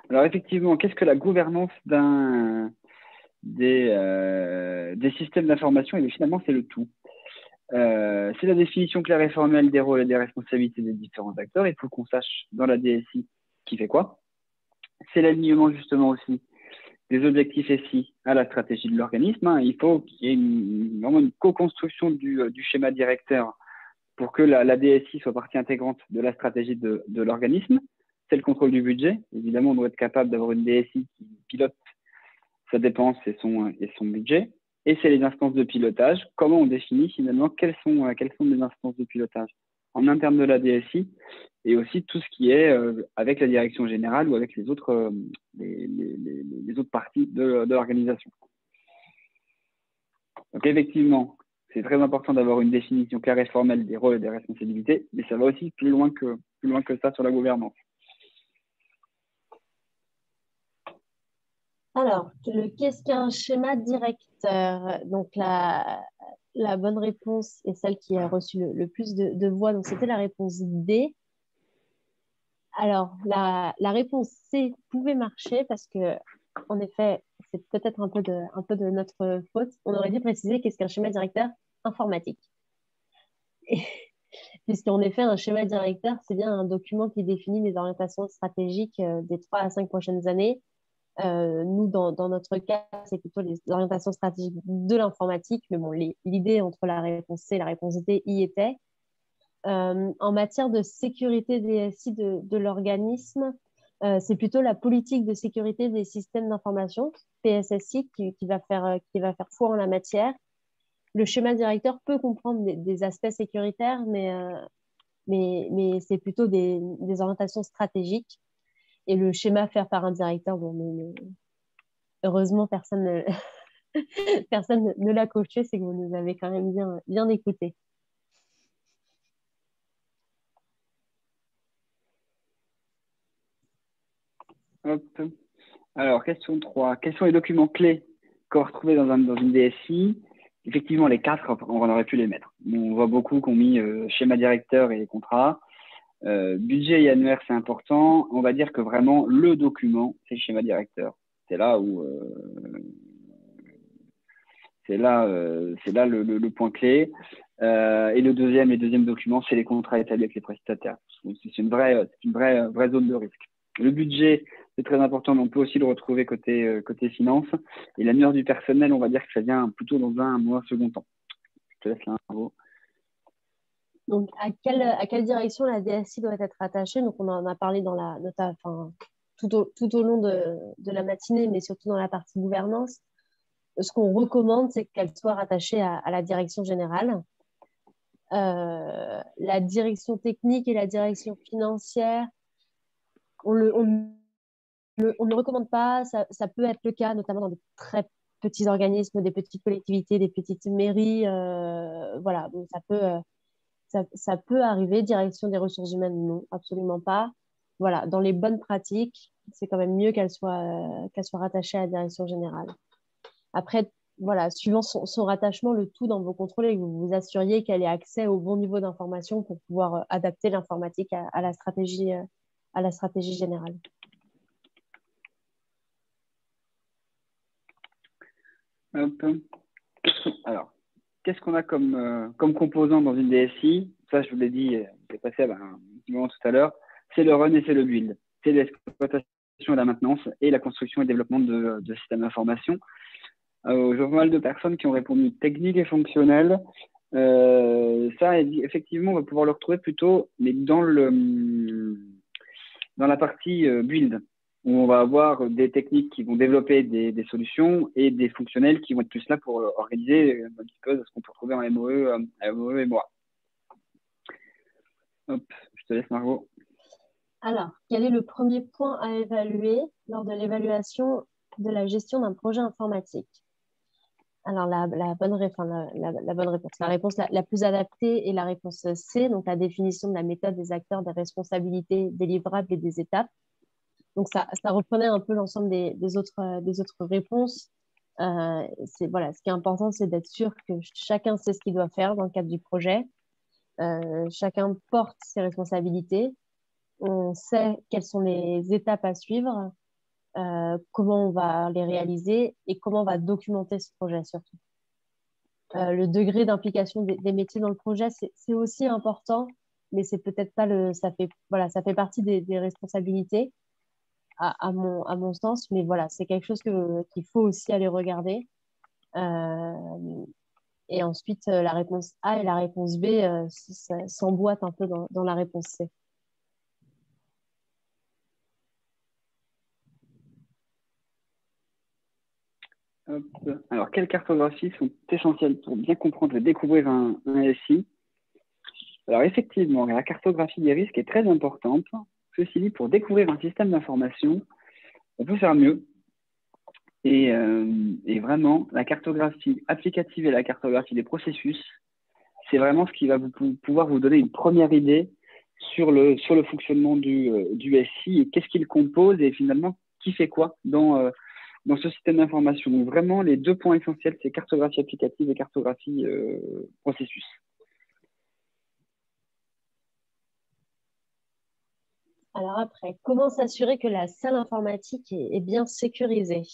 Speaker 2: Alors, effectivement, qu'est-ce que la gouvernance des systèmes d'information? Et finalement, c'est le tout. C'est la définition claire et formelle des rôles et des responsabilités des différents acteurs. Il faut qu'on sache dans la DSI qui fait quoi. C'est l'alignement justement aussi des objectifs SI à la stratégie de l'organisme. Il faut qu'il y ait vraiment une co-construction du schéma directeur pour que la DSI soit partie intégrante de la stratégie de l'organisme. C'est le contrôle du budget. Évidemment, on doit être capable d'avoir une DSI qui pilote sa dépense et son budget. Et c'est les instances de pilotage. Comment on définit finalement quelles sont les instances de pilotage en interne de la DSI et aussi tout ce qui est avec la direction générale ou avec les autres parties de l'organisation. Donc effectivement, c'est très important d'avoir une définition claire et formelle des rôles et des responsabilités, mais ça va aussi plus loin que ça sur la gouvernance.
Speaker 3: Alors, qu'est-ce qu'un schéma directeur? Donc, la bonne réponse est celle qui a reçu le plus de voix. Donc, c'était la réponse D. Alors, la réponse C pouvait marcher parce que, en effet, c'est peut-être un peu de notre faute. On aurait dû préciser qu'est-ce qu'un schéma directeur informatique. Puisqu'en effet, un schéma directeur, c'est bien un document qui définit les orientations stratégiques des 3 à 5 prochaines années. Nous, dans notre cas, c'est plutôt les orientations stratégiques de l'informatique, mais bon, l'idée entre la réponse C et la réponse D y était. En matière de sécurité DSI de l'organisme, c'est plutôt la politique de sécurité des systèmes d'information, PSSI, qui va faire foi en la matière. Le schéma directeur peut comprendre des aspects sécuritaires, mais c'est plutôt des orientations stratégiques. Et le schéma fait par un directeur, bon, heureusement, personne ne, personne ne l'a coché, c'est que vous nous avez quand même bien écoutés.
Speaker 2: Hop. Alors, question 3. Quels sont les documents clés qu'on va retrouver dans une DSI? Effectivement, les 4, on aurait pu les mettre. On voit beaucoup qu'on mis schéma directeur et les contrats. Budget et annuaire, c'est important. On va dire que vraiment, le document, c'est le schéma directeur. C'est là où c'est là le point clé. Et les deuxièmes documents, c'est les contrats établis avec les prestataires. C'est une vraie zone de risque. Le budget, c'est très important, mais on peut aussi le retrouver côté finance. Et l'annuaire du personnel, on va dire que ça vient plutôt dans un second temps. Je te laisse l'info.
Speaker 3: Donc, à quelle direction la DSI doit être attachée? Donc, on en a parlé tout au long de la matinée, mais surtout dans la partie gouvernance. Ce qu'on recommande, c'est qu'elle soit rattachée à la direction générale. La direction technique et la direction financière, on ne recommande pas. Ça peut être le cas, notamment dans des très petits organismes, des petites collectivités, des petites mairies. Voilà, donc ça peut arriver. Direction des ressources humaines, non, absolument pas. Voilà, dans les bonnes pratiques, c'est quand même mieux qu'elle soit rattachée à la direction générale. Après, voilà, suivant son rattachement, le tout dans vos contrôles et que vous vous assuriez qu'elle ait accès au bon niveau d'information pour pouvoir adapter l'informatique à la stratégie générale.
Speaker 2: Hop. Alors, qu'est-ce qu'on a comme composant dans une DSI? Ça, je vous l'ai dit, j'ai passé un petit moment tout à l'heure. C'est le run et c'est le build. C'est l'exploitation et la maintenance et la construction et développement de systèmes d'information. Je vois pas mal de personnes qui ont répondu technique et fonctionnel. Ça, effectivement, on va pouvoir le retrouver plutôt, mais dans la partie build, où on va avoir des techniques qui vont développer des solutions et des fonctionnels qui vont être plus là pour organiser un petit peu ce qu'on peut retrouver en MOE et MOA. Hop, je te laisse, Margot.
Speaker 3: Alors, quel est le premier point à évaluer lors de l'évaluation de la gestion d'un projet informatique? Alors, la bonne réponse. La réponse la plus adaptée est la réponse C, donc la définition de la méthode des acteurs, des responsabilités, des livrables et des étapes. Donc, ça reprenait un peu l'ensemble des autres réponses. Voilà, ce qui est important, c'est d'être sûr que chacun sait ce qu'il doit faire dans le cadre du projet. Chacun porte ses responsabilités. On sait quelles sont les étapes à suivre, comment on va les réaliser et comment on va documenter ce projet surtout. Le degré d'implication des métiers dans le projet, c'est aussi important, mais c'est peut-être pas ça fait partie des responsabilités à mon sens, mais voilà, c'est quelque chose qu'il faut aussi aller regarder. Et ensuite, la réponse A et la réponse B s'emboîtent un peu dans la réponse C.
Speaker 2: Hop. Alors, quelles cartographies sont essentielles pour bien comprendre et découvrir un SI? Alors, effectivement, la cartographie des risques est très importante. Ceci dit, pour découvrir un système d'information, on peut faire mieux. Et vraiment, la cartographie applicative et la cartographie des processus, c'est vraiment ce qui va pouvoir vous donner une première idée sur le fonctionnement du SI et qu'est-ce qu'il compose et finalement qui fait quoi dans ce système d'information. Donc vraiment, les deux points essentiels, c'est cartographie applicative et cartographie processus.
Speaker 3: Alors après, comment s'assurer que la salle informatique est bien sécurisée?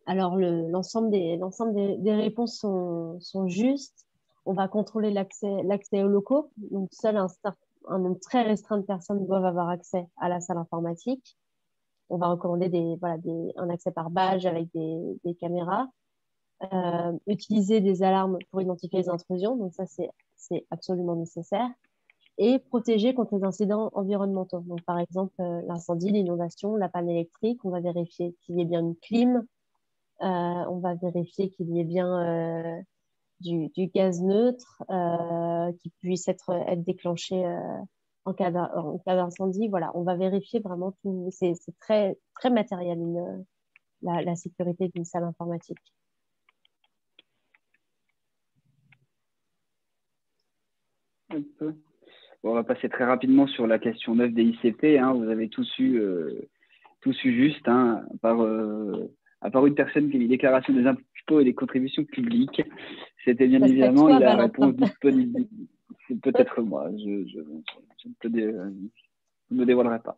Speaker 3: Alors, l'ensemble des réponses sont justes. On va contrôler l'accès aux locaux. Donc, seul un nombre très restreint de personnes doivent avoir accès à la salle informatique. On va recommander un accès par badge avec des caméras. Utiliser des alarmes pour identifier les intrusions. Donc, ça, c'est absolument nécessaire. Et protéger contre les incidents environnementaux. Donc, par exemple, l'incendie, l'inondation, la panne électrique. On va vérifier qu'il y ait bien une clim. On va vérifier qu'il y ait bien du gaz neutre qui puisse être déclenché en cas d'incendie. Voilà, on va vérifier vraiment tout. C'est très, très matériel, la sécurité d'une salle informatique.
Speaker 2: Bon, on va passer très rapidement sur la question 9 des ICP. Hein. Vous avez tous eu juste, hein, à part une personne qui a mis déclaration des impôts et des contributions publiques. C'était bien évidemment
Speaker 3: toi,
Speaker 2: la
Speaker 3: Valentin.
Speaker 2: réponse disponible. C'est peut-être moi, je ne me dévoilerai pas.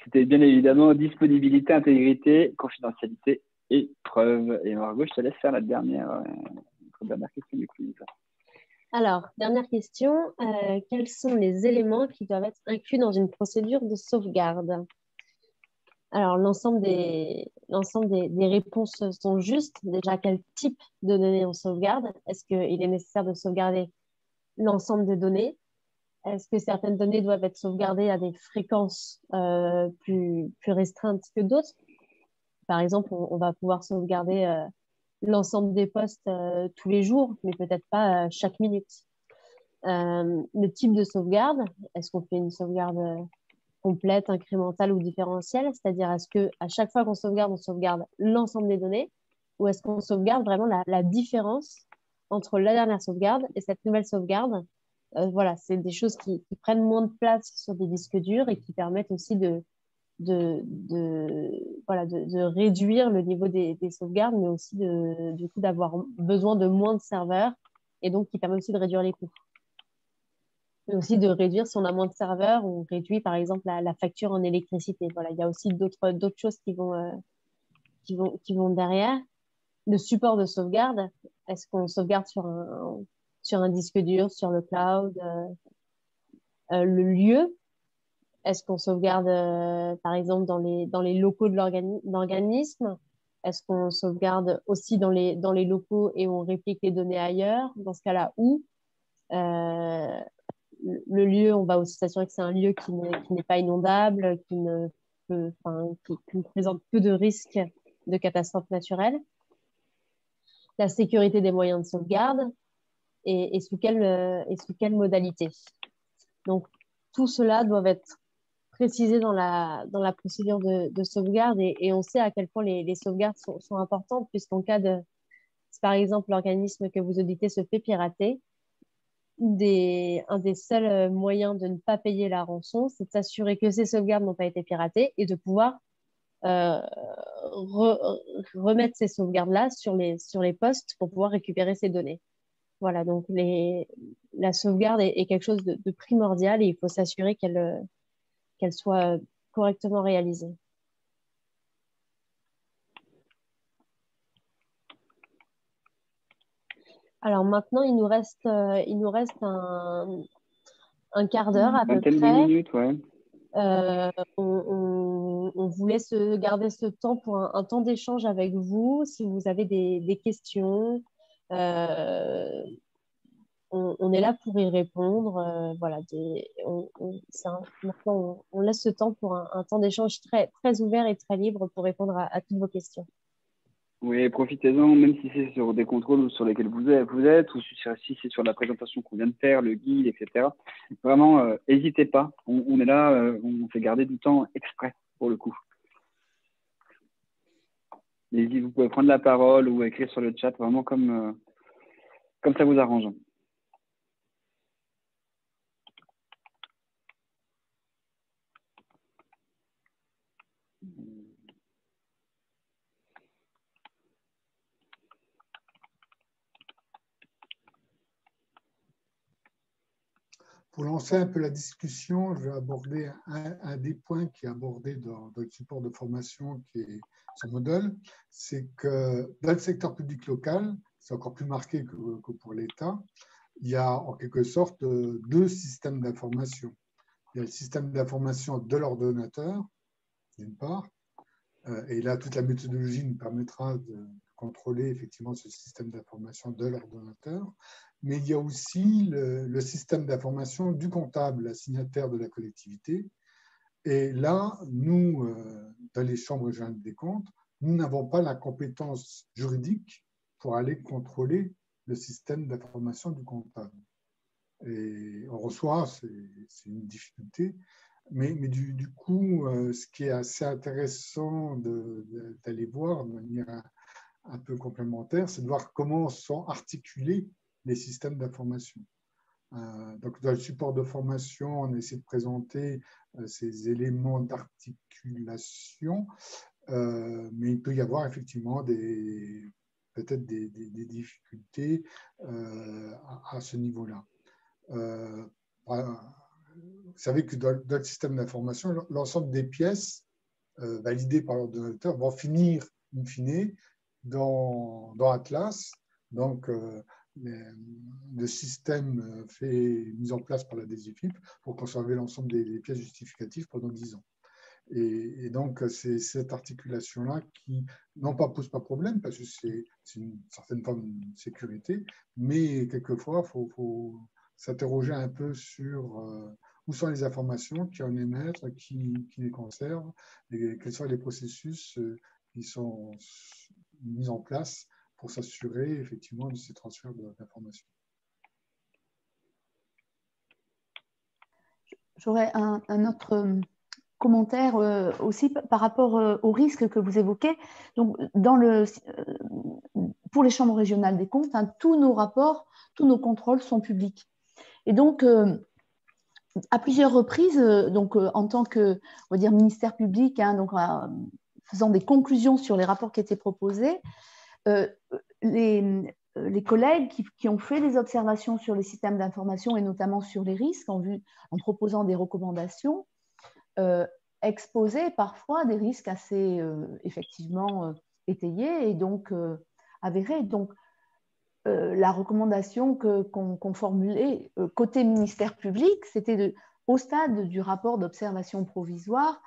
Speaker 2: C'était bien évidemment disponibilité, intégrité, confidentialité et preuve. Et Margot, je te laisse faire la dernière question du quiz.
Speaker 3: Alors, dernière question. Quels sont les éléments qui doivent être inclus dans une procédure de sauvegarde? Alors, l'ensemble des réponses sont justes. Déjà, quel type de données on sauvegarde? Est-ce qu'il est nécessaire de sauvegarder l'ensemble des données? Est-ce que certaines données doivent être sauvegardées à des fréquences plus restreintes que d'autres? Par exemple, on va pouvoir sauvegarder l'ensemble des postes tous les jours, mais peut-être pas chaque minute. Le type de sauvegarde, est-ce qu'on fait une sauvegarde complète, incrémentale ou différentielle? C'est-à-dire, est-ce qu'à chaque fois qu'on sauvegarde, on sauvegarde l'ensemble des données ou est-ce qu'on sauvegarde vraiment la différence entre la dernière sauvegarde et cette nouvelle sauvegarde? Voilà, c'est des choses qui prennent moins de place sur des disques durs et qui permettent aussi de réduire le niveau des sauvegardes, mais aussi du coup d'avoir besoin de moins de serveurs et donc qui permet aussi de réduire les coûts. Mais aussi de réduire, si on a moins de serveurs, on réduit par exemple la facture en électricité. Voilà, il y a aussi d'autres choses qui vont derrière. Le support de sauvegarde, est-ce qu'on sauvegarde sur un disque dur, sur le cloud, le lieu, est-ce qu'on sauvegarde par exemple dans les locaux de l'organisme? Est-ce qu'on sauvegarde aussi dans les locaux et on réplique les données ailleurs? Dans ce cas-là, où? Le lieu, on va aussi s'assurer que c'est un lieu qui n'est pas inondable, qui ne présente peu de risques de catastrophes naturelles. La sécurité des moyens de sauvegarde et sous quelle modalité. Donc, tout cela doit être précisé dans la procédure de sauvegarde et on sait à quel point les sauvegardes sont importantes puisqu'en cas de, si par exemple l'organisme que vous auditez se fait pirater, un des seuls moyens de ne pas payer la rançon, c'est de s'assurer que ces sauvegardes n'ont pas été piratées et de pouvoir remettre ces sauvegardes-là sur les postes pour pouvoir récupérer ces données. Voilà, donc la sauvegarde est quelque chose de primordial et il faut s'assurer qu'elle soit correctement réalisée. Alors maintenant, il nous reste un quart d'heure à peu près.
Speaker 2: 20 minutes, ouais.
Speaker 3: On voulait garder ce temps pour un temps d'échange avec vous. Si vous avez des questions, on est là pour y répondre. Voilà, maintenant, on laisse ce temps pour un temps d'échange très, très ouvert et très libre pour répondre à toutes vos questions.
Speaker 2: Oui, profitez-en, même si c'est sur des contrôles sur lesquels vous êtes ou si c'est sur la présentation qu'on vient de faire, le guide, etc. Vraiment, n'hésitez pas. On est là, on fait garder du temps exprès pour le coup. Et vous pouvez prendre la parole ou écrire sur le chat, vraiment comme ça vous arrange.
Speaker 1: Pour lancer un peu la discussion, je vais aborder un des points qui est abordé dans le support de formation qui est ce modèle, c'est que dans le secteur public local, c'est encore plus marqué que pour l'État, il y a en quelque sorte deux systèmes d'information. Il y a le système d'information de l'ordonnateur, d'une part, et là, toute la méthodologie nous permettra de contrôler effectivement ce système d'information de l'ordonnateur, mais il y a aussi le système d'information du comptable, la signataire de la collectivité. Et là, nous, dans les chambres régionales des comptes, nous n'avons pas la compétence juridique pour aller contrôler le système d'information du comptable. Et on reçoit, c'est une difficulté, mais du coup, ce qui est assez intéressant d'aller voir de manière un peu complémentaire, c'est de voir comment sont articulés les systèmes d'information. Donc, dans le support de formation, on essaie de présenter ces éléments d'articulation, mais il peut y avoir effectivement peut-être des difficultés à ce niveau-là. Vous savez que dans le système d'information, l'ensemble des pièces validées par l'ordonnateur vont finir, in fine, dans Atlas. Donc, le système mis en place par la DGFiP pour conserver l'ensemble des pièces justificatives pendant 10 ans. Et donc, c'est cette articulation-là qui, non pas pose pas problème, parce que c'est une certaine forme de sécurité, mais quelquefois, il faut s'interroger un peu sur où sont les informations qui en émettent, qui les conservent, et quels sont les processus qui sont mis en place pour s'assurer effectivement de ces transferts d'informations.
Speaker 6: J'aurais un autre commentaire aussi par rapport au risque que vous évoquez. Donc, pour les chambres régionales des comptes, tous nos rapports, tous nos contrôles sont publics. Et donc, à plusieurs reprises, en tant que, on va dire, ministère public, faisant des conclusions sur les rapports qui étaient proposés, les collègues qui ont fait des observations sur les systèmes d'information et notamment sur les risques en proposant des recommandations, exposaient parfois des risques assez effectivement étayés et donc avérés. Donc, la recommandation qu'on formulait côté ministère public, c'était au stade du rapport d'observation provisoire,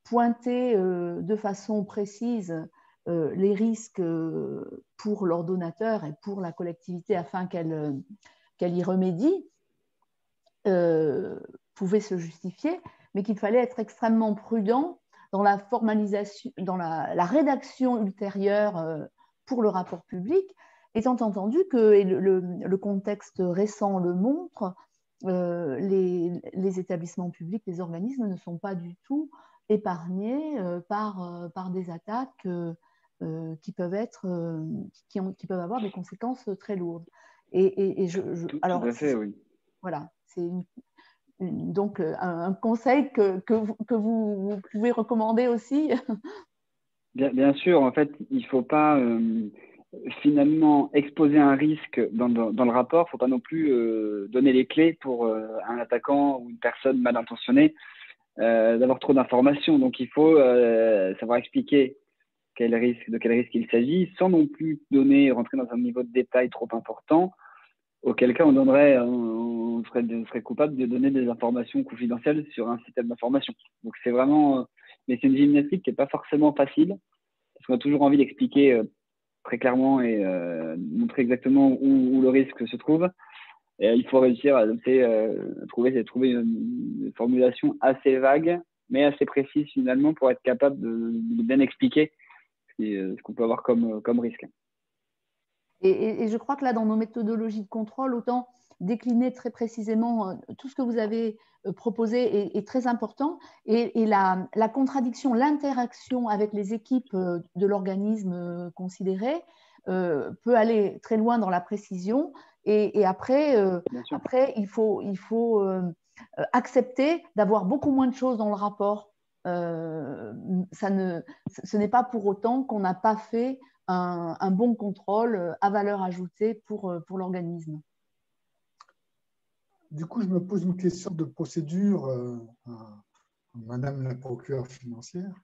Speaker 6: pointer de façon précise les risques pour l'ordonnateur et pour la collectivité afin qu'elle y remédie, pouvait se justifier, mais qu'il fallait être extrêmement prudent dans la formalisation, dans la rédaction ultérieure pour le rapport public, étant entendu que le contexte récent le montre, les établissements publics, les organismes ne sont pas du tout épargnés par des attaques qui peuvent avoir des conséquences très lourdes.
Speaker 2: Tout à fait, oui.
Speaker 6: Voilà, c'est donc un conseil que vous pouvez recommander aussi.
Speaker 2: Bien sûr, en fait, il ne faut pas finalement exposer un risque dans le rapport. Il ne faut pas non plus donner les clés pour un attaquant ou une personne mal intentionnée d'avoir trop d'informations. Donc, il faut savoir expliquer de quel risque il s'agit, sans non plus rentrer dans un niveau de détail trop important, auquel cas on serait coupable de donner des informations confidentielles sur un système d'information. Donc, c'est vraiment, mais c'est une gymnastique qui n'est pas forcément facile, parce qu'on a toujours envie d'expliquer très clairement et montrer exactement où le risque se trouve. Et il faut réussir à trouver une formulation assez vague, mais assez précise finalement pour être capable de bien expliquer ce qu'on peut avoir comme risque.
Speaker 6: Et je crois que là, dans nos méthodologies de contrôle, autant décliner très précisément tout ce que vous avez proposé est très important. Et la contradiction, l'interaction avec les équipes de l'organisme considéré peut aller très loin dans la précision. Et après, il faut accepter d'avoir beaucoup moins de choses dans le rapport. Ce n'est pas pour autant qu'on n'a pas fait un bon contrôle à valeur ajoutée pour l'organisme.
Speaker 1: du coup, je me pose une question de procédure à Madame la procureure financière.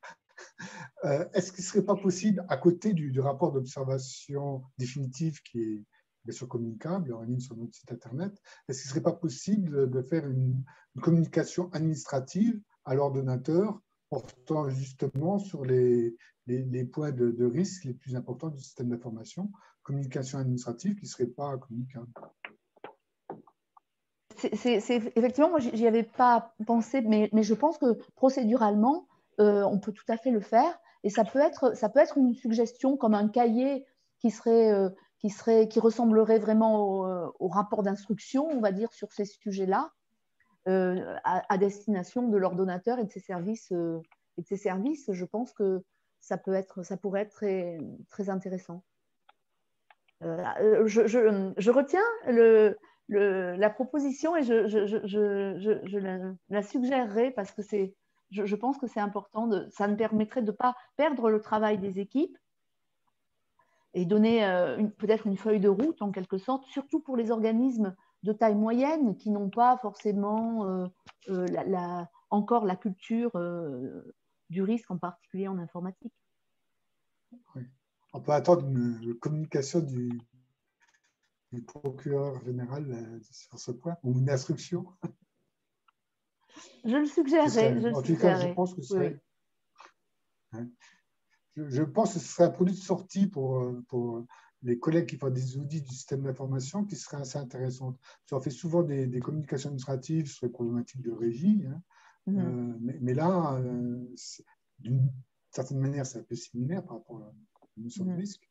Speaker 1: Est-ce qu'il ne serait pas possible, à côté du rapport d'observation définitif qui est bien sûr communicable en ligne sur notre site Internet, est-ce qu'il ne serait pas possible de faire une communication administrative à l'ordonnateur portant justement sur les points de risque les plus importants du système d'information, communication administrative qui ne serait pas communicable?
Speaker 6: Effectivement, moi, j'y avais pas pensé, mais je pense que procéduralement, on peut tout à fait le faire. Et ça peut être une suggestion comme un cahier qui ressemblerait vraiment au rapport d'instruction, on va dire, sur ces sujets-là, à destination de l'ordonnateur et de ses services. Je pense que ça pourrait être très, très intéressant. Je retiens la proposition et je la suggérerai parce que je pense que c'est important. Ça me permettrait de ne pas perdre le travail des équipes et donner peut-être une feuille de route en quelque sorte, surtout pour les organismes de taille moyenne qui n'ont pas forcément encore la culture du risque, en particulier en informatique.
Speaker 1: Oui. On peut attendre une communication du procureur général sur ce point, ou une instruction.
Speaker 6: Je le suggérerai.
Speaker 1: En tout cas, je pense que ce serait, je pense que ce serait un produit de sortie pour les collègues qui font des audits du système d'information qui serait assez intéressant. On fait souvent des communications administratives sur les problématiques de régie, hein. Mais là, d'une certaine manière, c'est un peu similaire par rapport à la notion de risque.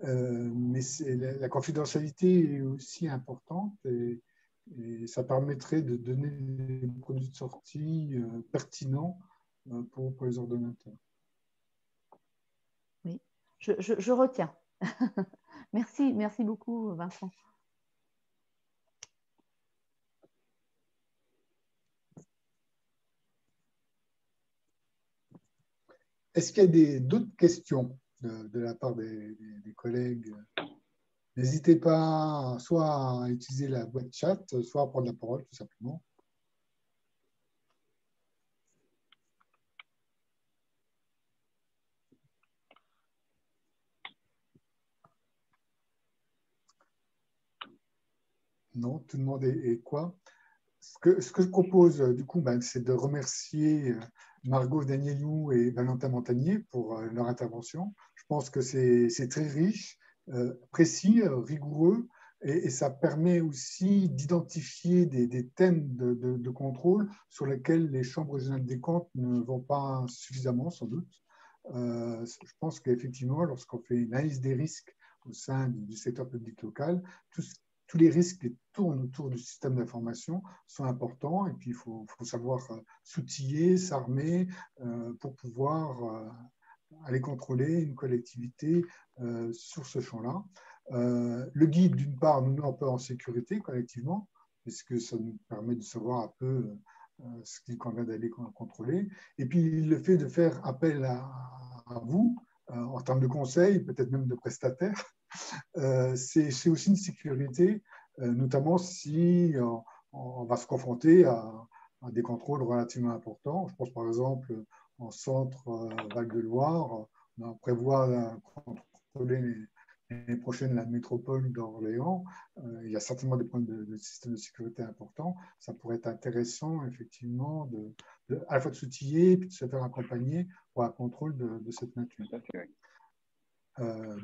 Speaker 1: Mais la confidentialité est aussi importante et ça permettrait de donner des produits de sortie pertinents pour les ordonnateurs.
Speaker 6: Oui, je retiens. Merci beaucoup, Vincent.
Speaker 1: Est-ce qu'il y a d'autres questions de la part des collègues? N'hésitez pas soit à utiliser la boîte chat, soit à prendre la parole tout simplement. Non, tout le monde est quoi? Ce que je propose, du coup, c'est de remercier Margot Danielou et Valentin Montagnier pour leur intervention. Je pense que c'est très riche, précis, rigoureux, et ça permet aussi d'identifier des thèmes de contrôle sur lesquels les chambres régionales des comptes ne vont pas suffisamment, sans doute. Je pense qu'effectivement, lorsqu'on fait une analyse des risques au sein du secteur public local, tous les risques qui tournent autour du système d'information sont importants et puis il faut savoir s'outiller, s'armer pour pouvoir aller contrôler une collectivité sur ce champ-là. Le guide, d'une part, nous met un peu en sécurité collectivement, puisque ça nous permet de savoir un peu ce qu'il convient d'aller contrôler. Et puis le fait de faire appel à vous, en termes de conseils, peut-être même de prestataires, c'est aussi une sécurité, notamment si on va se confronter à des contrôles relativement importants. Je pense par exemple en centre Val-de-Loire, on prévoit contrôler l'année prochaine la métropole d'Orléans. Il y a certainement des problèmes de système de sécurité importants. Ça pourrait être intéressant effectivement à la fois de s'outiller et puis de se faire accompagner pour un contrôle de cette nature.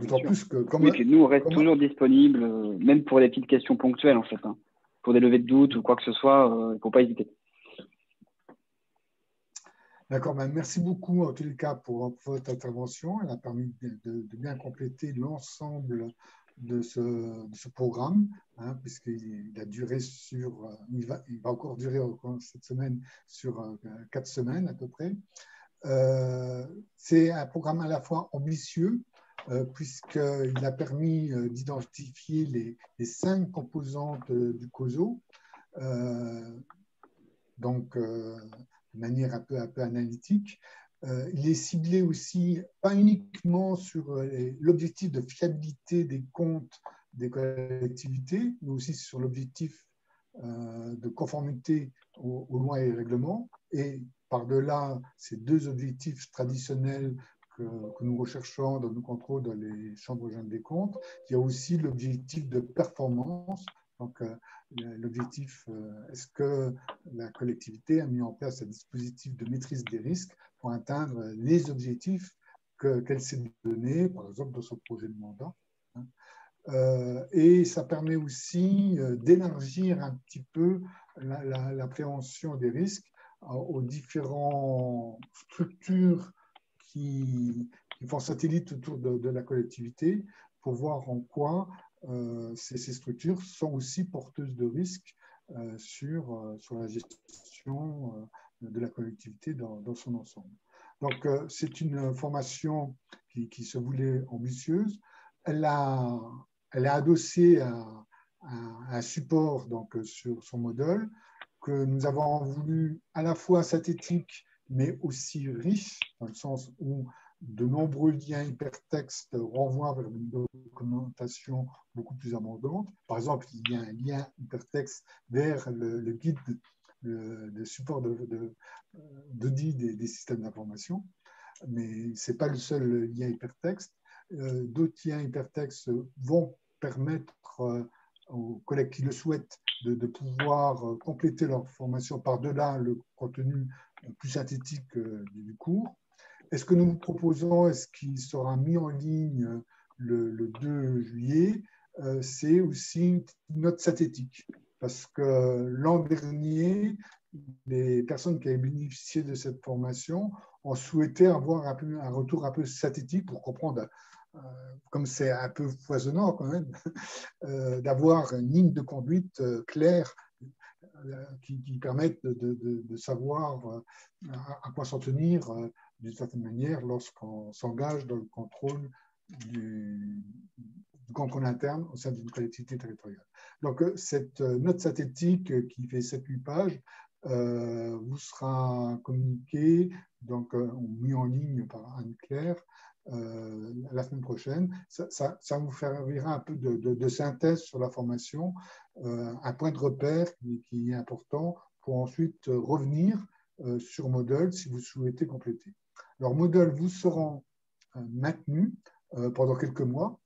Speaker 1: D'autant plus que
Speaker 2: oui, puis nous on reste toujours disponible, même pour des petites questions ponctuelles en fait, hein. Pour des levées de doute ou quoi que ce soit, il ne faut pas hésiter.
Speaker 1: D'accord, merci beaucoup en tous les cas pour votre intervention. Elle a permis de bien compléter l'ensemble de ce programme, hein, puisqu'il a duré il va encore durer cette semaine sur 4 semaines à peu près. C'est un programme à la fois ambitieux, puisqu'il a permis d'identifier les 5 composantes du COSO, donc de manière un peu analytique. Il est ciblé aussi, pas uniquement sur l'objectif de fiabilité des comptes des collectivités, mais aussi sur l'objectif de conformité aux lois et règlements, et par-delà ces deux objectifs traditionnels que nous recherchons dans nos contrôles dans les chambres régionales des comptes, il y a aussi l'objectif de performance. Donc, l'objectif, est-ce que la collectivité a mis en place un dispositif de maîtrise des risques pour atteindre les objectifs qu'elle s'est donné, par exemple dans son projet de mandat. Et ça permet aussi d'élargir un petit peu la prévention des risques aux différentes structures qui font satellite autour de la collectivité pour voir en quoi ces structures sont aussi porteuses de risques sur la gestion de la collectivité dans son ensemble. Donc, c'est une formation qui se voulait ambitieuse. Elle est adossée à un support donc, sur son modèle que nous avons voulu à la fois synthétique, mais aussi riche, dans le sens où de nombreux liens hypertextes renvoient vers une documentation beaucoup plus abondante. Par exemple, il y a un lien hypertexte vers le guide de support d'audit des systèmes d'information, mais ce n'est pas le seul lien hypertexte. D'autres liens hypertextes vont permettre aux collègues qui le souhaitent de pouvoir compléter leur formation par-delà le contenu plus synthétique du cours. Et ce que nous vous proposons, et ce qui sera mis en ligne le 2 juillet, c'est aussi une note synthétique. Parce que l'an dernier, les personnes qui avaient bénéficié de cette formation ont souhaité avoir un retour un peu synthétique pour comprendre, comme c'est un peu foisonnant quand même, d'avoir une ligne de conduite claire qui permette de savoir à quoi s'en tenir d'une certaine manière lorsqu'on s'engage dans le contrôle du contrôle interne au sein d'une collectivité territoriale. Donc, cette note synthétique qui fait 7-8 pages vous sera communiquée, donc mis en ligne par Anne-Claire la semaine prochaine. Ça vous servira un peu de synthèse sur la formation, un point de repère qui est important pour ensuite revenir sur Moodle si vous souhaitez compléter. Alors, Moodle vous sera maintenu pendant quelques mois,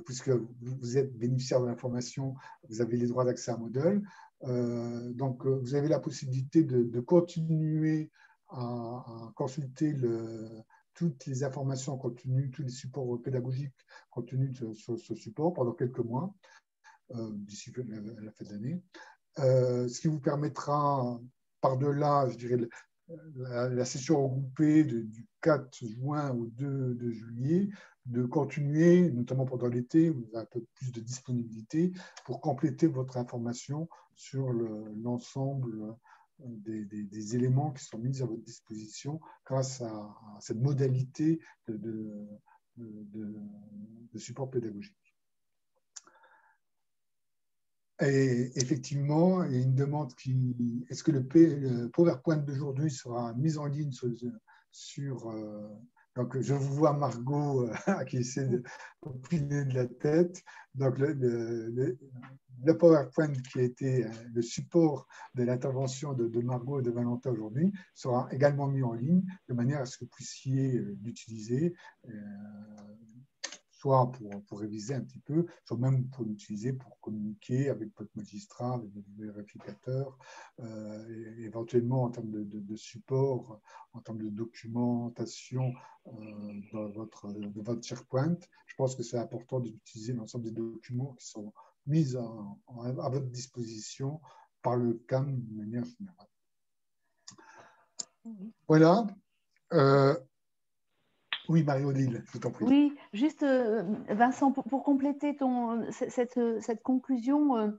Speaker 1: puisque vous êtes bénéficiaire de l'information, vous avez les droits d'accès à Moodle. Donc, vous avez la possibilité de continuer à consulter toutes les informations contenues, tous les supports pédagogiques contenus sur ce support pendant quelques mois, d'ici la fin de l'année. Ce qui vous permettra, par-delà, je dirais, la session regroupée du 4 juin au 2 juillet, de continuer, notamment pendant l'été, où vous avez un peu plus de disponibilité, pour compléter votre information sur l'ensemble des éléments qui sont mis à votre disposition grâce à cette modalité de support pédagogique. Et effectivement, il y a une demande est-ce que le PowerPoint d'aujourd'hui sera mis en ligne sur donc je vous vois Margot qui essaie de plier de la tête. Donc le PowerPoint qui a été le support de l'intervention de Margot et de Valentin aujourd'hui sera également mis en ligne de manière à ce que vous puissiez l'utiliser. Soit pour réviser un petit peu, soit même pour l'utiliser pour communiquer avec votre magistrat, avec votre vérificateur, éventuellement en termes de support, en termes de documentation de votre SharePoint. Je pense que c'est important d'utiliser l'ensemble des documents qui sont mis à votre disposition par le CAM de manière générale. Voilà. Oui, Marie-Odile, je t'en prie.
Speaker 6: Oui, juste, Vincent, pour compléter cette conclusion,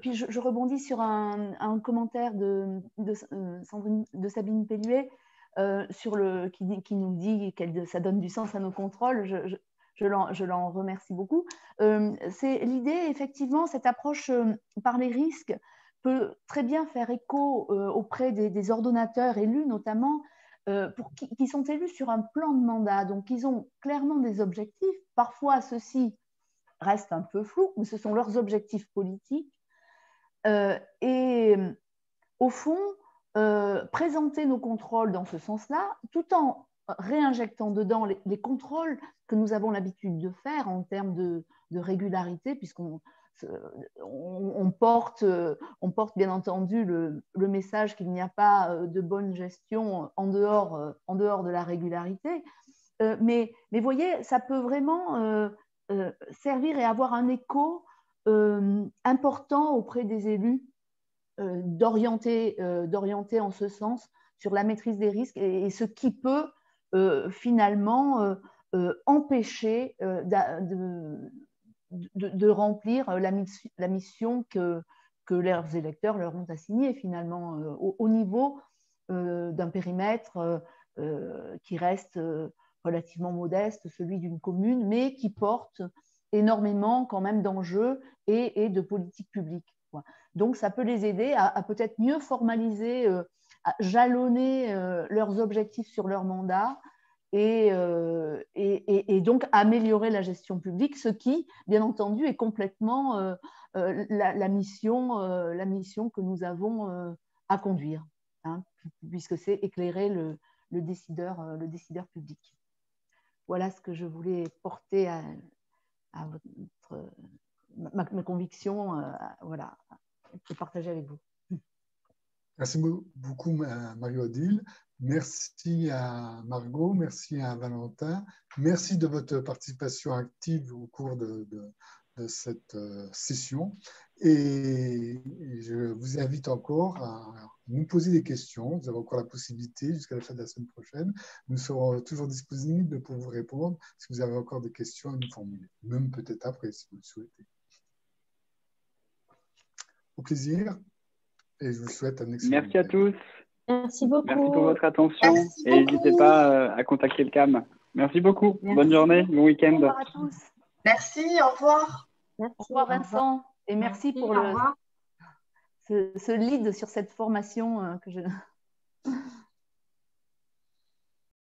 Speaker 6: puis je rebondis sur un commentaire de Sabine Pelluet qui nous dit que ça donne du sens à nos contrôles. Je l'en remercie beaucoup. C'est l'idée, effectivement, cette approche par les risques peut très bien faire écho auprès des ordonnateurs élus, notamment, qui sont élus sur un plan de mandat. Donc, ils ont clairement des objectifs. Parfois, ceux-ci restent un peu flous, mais ce sont leurs objectifs politiques. Et au fond, présenter nos contrôles dans ce sens-là, tout en réinjectant dedans les contrôles que nous avons l'habitude de faire en termes de régularité, puisqu'on porte bien entendu le message qu'il n'y a pas de bonne gestion en dehors de la régularité. Mais voyez, ça peut vraiment servir et avoir un écho important auprès des élus, d'orienter en ce sens sur la maîtrise des risques et ce qui peut finalement empêcher de remplir la mission que leurs électeurs leur ont assignée finalement au niveau d'un périmètre qui reste relativement modeste, celui d'une commune, mais qui porte énormément quand même d'enjeux et de politiques publiques. Donc, ça peut les aider à peut-être mieux formaliser, à jalonner leurs objectifs sur leur mandat et donc améliorer la gestion publique, ce qui, bien entendu, est complètement la mission que nous avons à conduire, hein, puisque c'est éclairer le décideur public. Voilà ce que je voulais porter à mes convictions, voilà, et partager avec vous.
Speaker 1: Merci beaucoup, Marie-Odile. Merci à Margot, merci à Valentin. Merci de votre participation active au cours de cette session. Et je vous invite encore à nous poser des questions. Vous avez encore la possibilité jusqu'à la fin de la semaine prochaine. Nous serons toujours disponibles pour vous répondre si vous avez encore des questions à nous formuler, même peut-être après si vous le souhaitez. Au plaisir et je vous souhaite un excellent
Speaker 2: Merci à tous.
Speaker 3: Merci beaucoup.
Speaker 2: Merci pour votre attention et n'hésitez pas à contacter le CAM. Merci beaucoup.
Speaker 6: Merci.
Speaker 2: Bonne journée, bon week-end.
Speaker 6: Au revoir à tous.
Speaker 7: Merci, au revoir.
Speaker 3: Merci.
Speaker 6: Au revoir Vincent et merci pour
Speaker 7: au revoir.
Speaker 6: ce lead sur cette formation que je